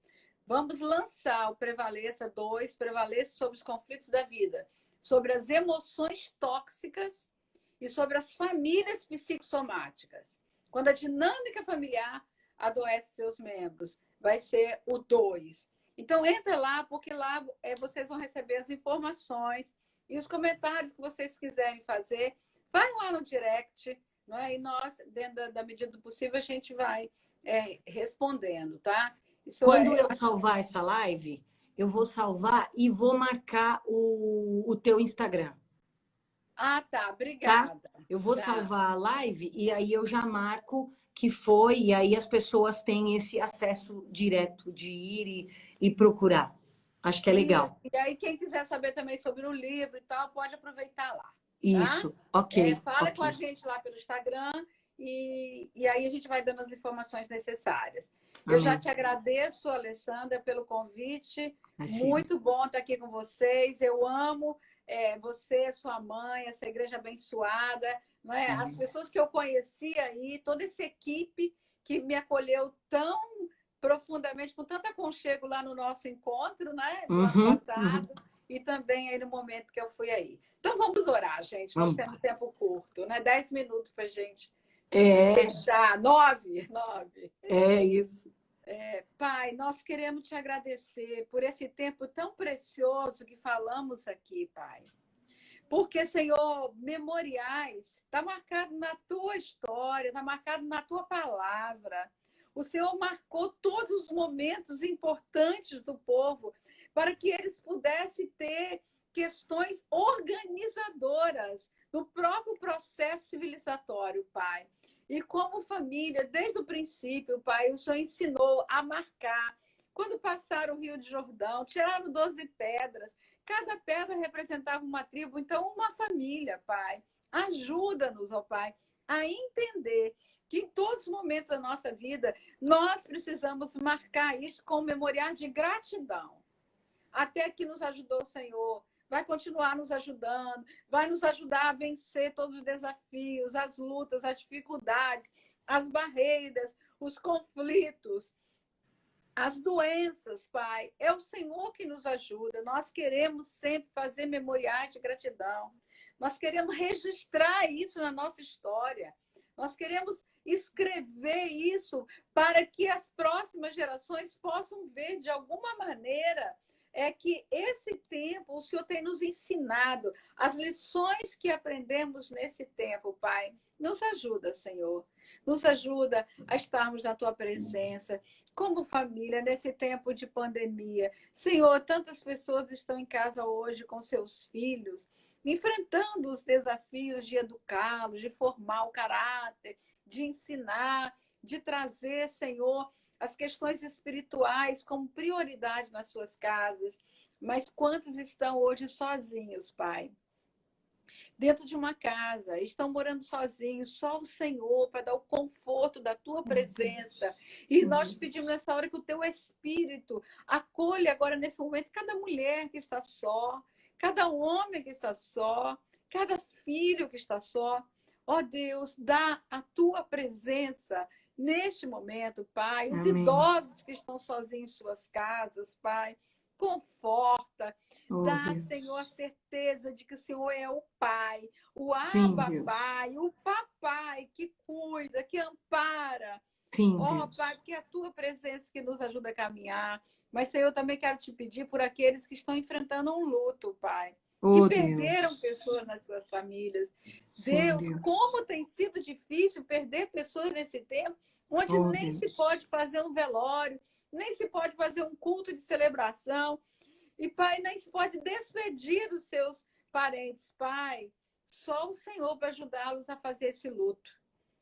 Speaker 2: Vamos lançar o Prevaleça 2, Prevaleça sobre os conflitos da vida, sobre as emoções tóxicas e sobre as famílias psicossomáticas. Quando a dinâmica familiar adoece seus membros, vai ser o 2. Então, entra lá, porque lá vocês vão receber as informações e os comentários que vocês quiserem fazer. Vai lá no direct, não é? E nós, dentro da medida do possível, a gente vai respondendo, tá? Isso
Speaker 1: Quando
Speaker 2: é.
Speaker 1: eu salvar essa live, eu vou salvar e vou marcar o teu Instagram,
Speaker 2: Ah, tá,
Speaker 1: tá?
Speaker 2: obrigada.
Speaker 1: Eu vou
Speaker 2: Tá.
Speaker 1: salvar a live e aí eu já marco que foi, e aí as pessoas têm esse acesso direto de ir e procurar. Acho que é
Speaker 2: Isso.
Speaker 1: legal.
Speaker 2: E aí, quem quiser saber também sobre o livro e tal, pode aproveitar lá, tá?
Speaker 1: Isso, ok,
Speaker 2: Fala com a
Speaker 1: ok.
Speaker 2: gente lá pelo Instagram e aí a gente vai dando as informações necessárias. Eu já
Speaker 1: Amém.
Speaker 2: te agradeço, Alessandra, pelo convite.
Speaker 1: Assim,
Speaker 2: Muito bom estar aqui com vocês. Eu amo você, sua mãe, essa igreja abençoada, não é? As
Speaker 1: amém.
Speaker 2: pessoas que eu conheci aí, toda essa equipe que me acolheu tão profundamente, com tanto aconchego lá no nosso encontro, né, do ano
Speaker 1: Uhum, uhum.
Speaker 2: passado, e também aí no momento que eu fui aí. Então vamos orar, gente. Nós
Speaker 1: Vamos.
Speaker 2: temos tempo curto, né? 10 minutos para a gente
Speaker 1: É,
Speaker 2: fechar. 9, 9.
Speaker 1: é isso.
Speaker 2: Pai, nós queremos te agradecer por esse tempo tão precioso que falamos aqui, Pai. Porque, Senhor, memoriais está marcado na tua história, está marcado na tua palavra. O Senhor marcou todos os momentos importantes do povo para que eles pudessem ter questões organizadoras do próprio processo civilizatório, Pai. E como família, desde o princípio, Pai, o Senhor ensinou a marcar. Quando passaram o Rio de Jordão, tiraram 12 pedras, cada pedra representava uma tribo, então uma família, Pai. Ajuda-nos, ó Pai, a entender que em todos os momentos da nossa vida nós precisamos marcar isso com um memorial de gratidão. Até que nos ajudou o Senhor, vai continuar nos ajudando, vai nos ajudar a vencer todos os desafios, as lutas, as dificuldades, as barreiras, os conflitos, as doenças, Pai. É o Senhor que nos ajuda. Nós queremos sempre fazer memoriais de gratidão. Nós queremos registrar isso na nossa história. Nós queremos escrever isso para que as próximas gerações possam ver de alguma maneira que esse tempo o Senhor tem nos ensinado, as lições que aprendemos nesse tempo, Pai. Nos ajuda, Senhor. Nos ajuda a estarmos na tua presença, como família, nesse tempo de pandemia. Senhor, tantas pessoas estão em casa hoje com seus filhos, enfrentando os desafios de educá-los, de formar o caráter, de ensinar, de trazer, Senhor, as questões espirituais como prioridade nas suas casas. Mas quantos estão hoje sozinhos, Pai? Dentro de uma casa, estão morando sozinhos, só o Senhor para dar o conforto da tua
Speaker 1: Meu
Speaker 2: presença.
Speaker 1: Deus.
Speaker 2: E nós pedimos nessa hora que o teu Espírito acolha agora nesse momento cada mulher que está só, cada homem que está só, cada filho que está só. Ó Deus, dá a tua presença neste momento, Pai. Os
Speaker 1: Amém.
Speaker 2: idosos que estão sozinhos em suas casas, Pai, conforta.
Speaker 1: Oh,
Speaker 2: Dá, Senhor, a
Speaker 1: Deus.
Speaker 2: certeza de que o Senhor é o Pai, o
Speaker 1: Sim,
Speaker 2: Abba
Speaker 1: Deus.
Speaker 2: Pai, o Papai que cuida, que ampara.
Speaker 1: Sim,
Speaker 2: Ó, Pai,
Speaker 1: Deus.
Speaker 2: porque é a tua presença que nos ajuda a caminhar. Mas, Senhor, eu também quero te pedir por aqueles que estão enfrentando um luto, Pai, que
Speaker 1: Oh,
Speaker 2: perderam
Speaker 1: Deus.
Speaker 2: pessoas nas suas famílias.
Speaker 1: Sim,
Speaker 2: Deus,
Speaker 1: Deus.
Speaker 2: como tem sido difícil perder pessoas nesse tempo, onde
Speaker 1: Oh,
Speaker 2: nem se
Speaker 1: Deus.
Speaker 2: pode fazer um velório, nem se pode fazer um culto de celebração. E, Pai, nem se pode despedir os seus parentes. Pai, só o Senhor para ajudá-los a fazer esse luto.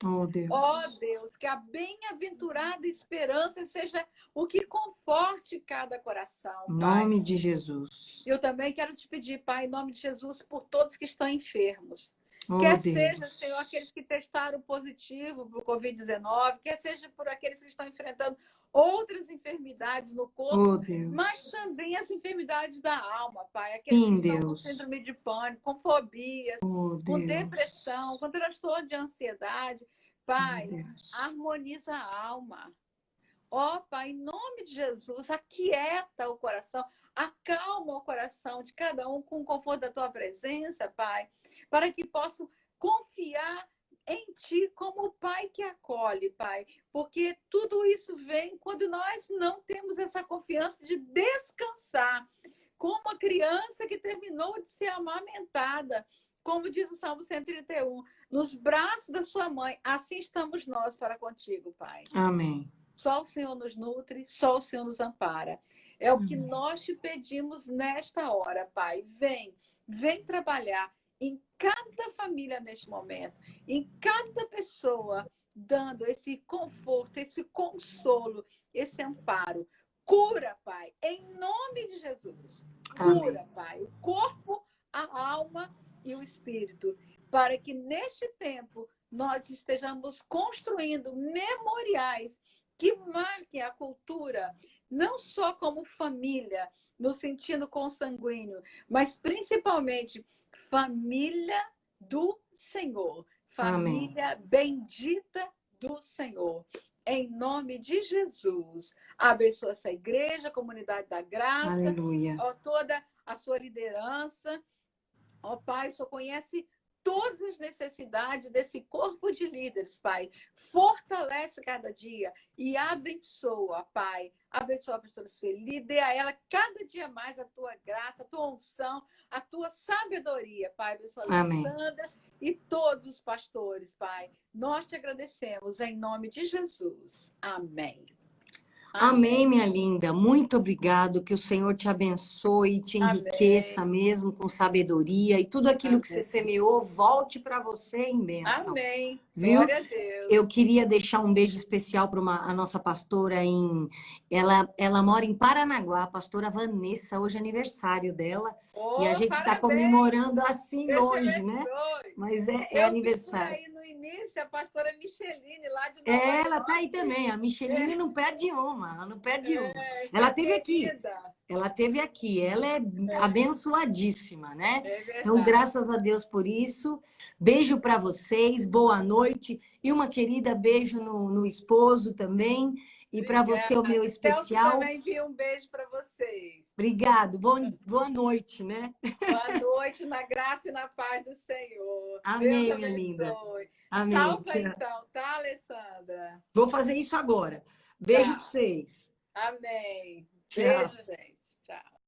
Speaker 1: Oh,
Speaker 2: Ó
Speaker 1: Deus.
Speaker 2: Deus, que a bem-aventurada esperança seja o que conforte cada coração,
Speaker 1: Em
Speaker 2: Pai.
Speaker 1: nome de Jesus.
Speaker 2: Eu também quero te pedir, Pai, em nome de Jesus, por todos que estão enfermos.
Speaker 1: Oh,
Speaker 2: Quer seja, Senhor, aqueles
Speaker 1: Deus.
Speaker 2: que testaram positivo para o Covid-19, quer seja por aqueles que estão enfrentando outras enfermidades no
Speaker 1: Oh,
Speaker 2: corpo, mas
Speaker 1: Deus.
Speaker 2: também as enfermidades da alma, Pai. Aqueles que
Speaker 1: Sim,
Speaker 2: estão com
Speaker 1: Deus.
Speaker 2: síndrome de pânico, com fobias,
Speaker 1: Oh,
Speaker 2: com depressão,
Speaker 1: Deus.
Speaker 2: com transtorno de ansiedade.
Speaker 1: Oh,
Speaker 2: Pai,
Speaker 1: Deus.
Speaker 2: harmoniza a alma. Ó, Pai, em nome de Jesus, aquieta o coração, acalma o coração de cada um com o conforto da tua presença, Pai, para que possam confiar em Ti como o Pai que acolhe, Pai, porque tudo isso vem quando nós não temos essa confiança de descansar, como a criança que terminou de ser amamentada, como diz o Salmo 131, nos braços da sua mãe, assim estamos nós para contigo, Pai.
Speaker 1: Amém.
Speaker 2: Só o Senhor nos nutre, só o Senhor nos ampara. É o que
Speaker 1: Amém.
Speaker 2: nós te pedimos nesta hora, Pai. Vem trabalhar em cada família neste momento, em cada pessoa, dando esse conforto, esse consolo, esse amparo. Cura, Pai, em nome de Jesus.
Speaker 1: Amém.
Speaker 2: Cura, Pai, o corpo, a alma e o espírito, para que neste tempo nós estejamos construindo memoriais que marquem a cultura, não só como família, no sentido consanguíneo, mas principalmente família do Senhor,
Speaker 1: Amém.
Speaker 2: família bendita do Senhor. Em nome de Jesus, abençoa essa igreja, a comunidade da graça,
Speaker 1: Aleluia.
Speaker 2: ó, toda a sua liderança. Ó, Pai, o Senhor conhece todas as necessidades desse corpo de líderes, Pai. Fortalece cada dia e abençoa, Pai. Abençoa a pastora Sueli, dê a ela cada dia mais a tua graça, a tua unção, a tua sabedoria, Pai. Abençoa a
Speaker 1: Amém.
Speaker 2: Alessandra e todos os pastores, Pai. Nós te agradecemos em nome de Jesus. Amém.
Speaker 1: Amém,
Speaker 2: Amém.
Speaker 1: minha linda. Muito obrigado. Que o Senhor te abençoe e te enriqueça
Speaker 2: Amém.
Speaker 1: mesmo com sabedoria e tudo aquilo que você
Speaker 2: Amém.
Speaker 1: semeou volte para você em bênção.
Speaker 2: Amém.
Speaker 1: Viu?
Speaker 2: Glória a Deus.
Speaker 1: Eu queria deixar um beijo especial para a nossa pastora ela mora em Paranaguá, a pastora Vanessa, hoje é aniversário dela. E a
Speaker 2: Oh,
Speaker 1: gente está
Speaker 2: parabéns!
Speaker 1: comemorando assim
Speaker 2: Deus te
Speaker 1: longe, né?
Speaker 2: abençoe.
Speaker 1: Mas é
Speaker 2: Eu vi por
Speaker 1: aniversário.
Speaker 2: aí no início a pastora Micheline, lá de Nova
Speaker 1: Ela tá aí
Speaker 2: York.
Speaker 1: também. A Micheline não perde uma, ela não perde uma.
Speaker 2: Essa
Speaker 1: Ela teve aqui.
Speaker 2: querida.
Speaker 1: Ela teve aqui. Ela é abençoadíssima, né?
Speaker 2: É
Speaker 1: Então,
Speaker 2: verdade.
Speaker 1: graças a Deus por isso. Beijo para vocês, boa noite. E uma querida beijo no esposo também. E para você, o meu
Speaker 2: Obrigada. Celso
Speaker 1: especial.
Speaker 2: também envia um beijo para vocês.
Speaker 1: Obrigado. Boa noite, né?
Speaker 2: Boa noite, na graça e na paz do Senhor. Deus
Speaker 1: Amém, minha linda.
Speaker 2: abençoe.
Speaker 1: Amém.
Speaker 2: Salva então, tá, Alessandra?
Speaker 1: Vou fazer isso agora. Beijo para
Speaker 2: Tá.
Speaker 1: vocês.
Speaker 2: Amém.
Speaker 1: Tchau.
Speaker 2: Beijo, gente. Tchau.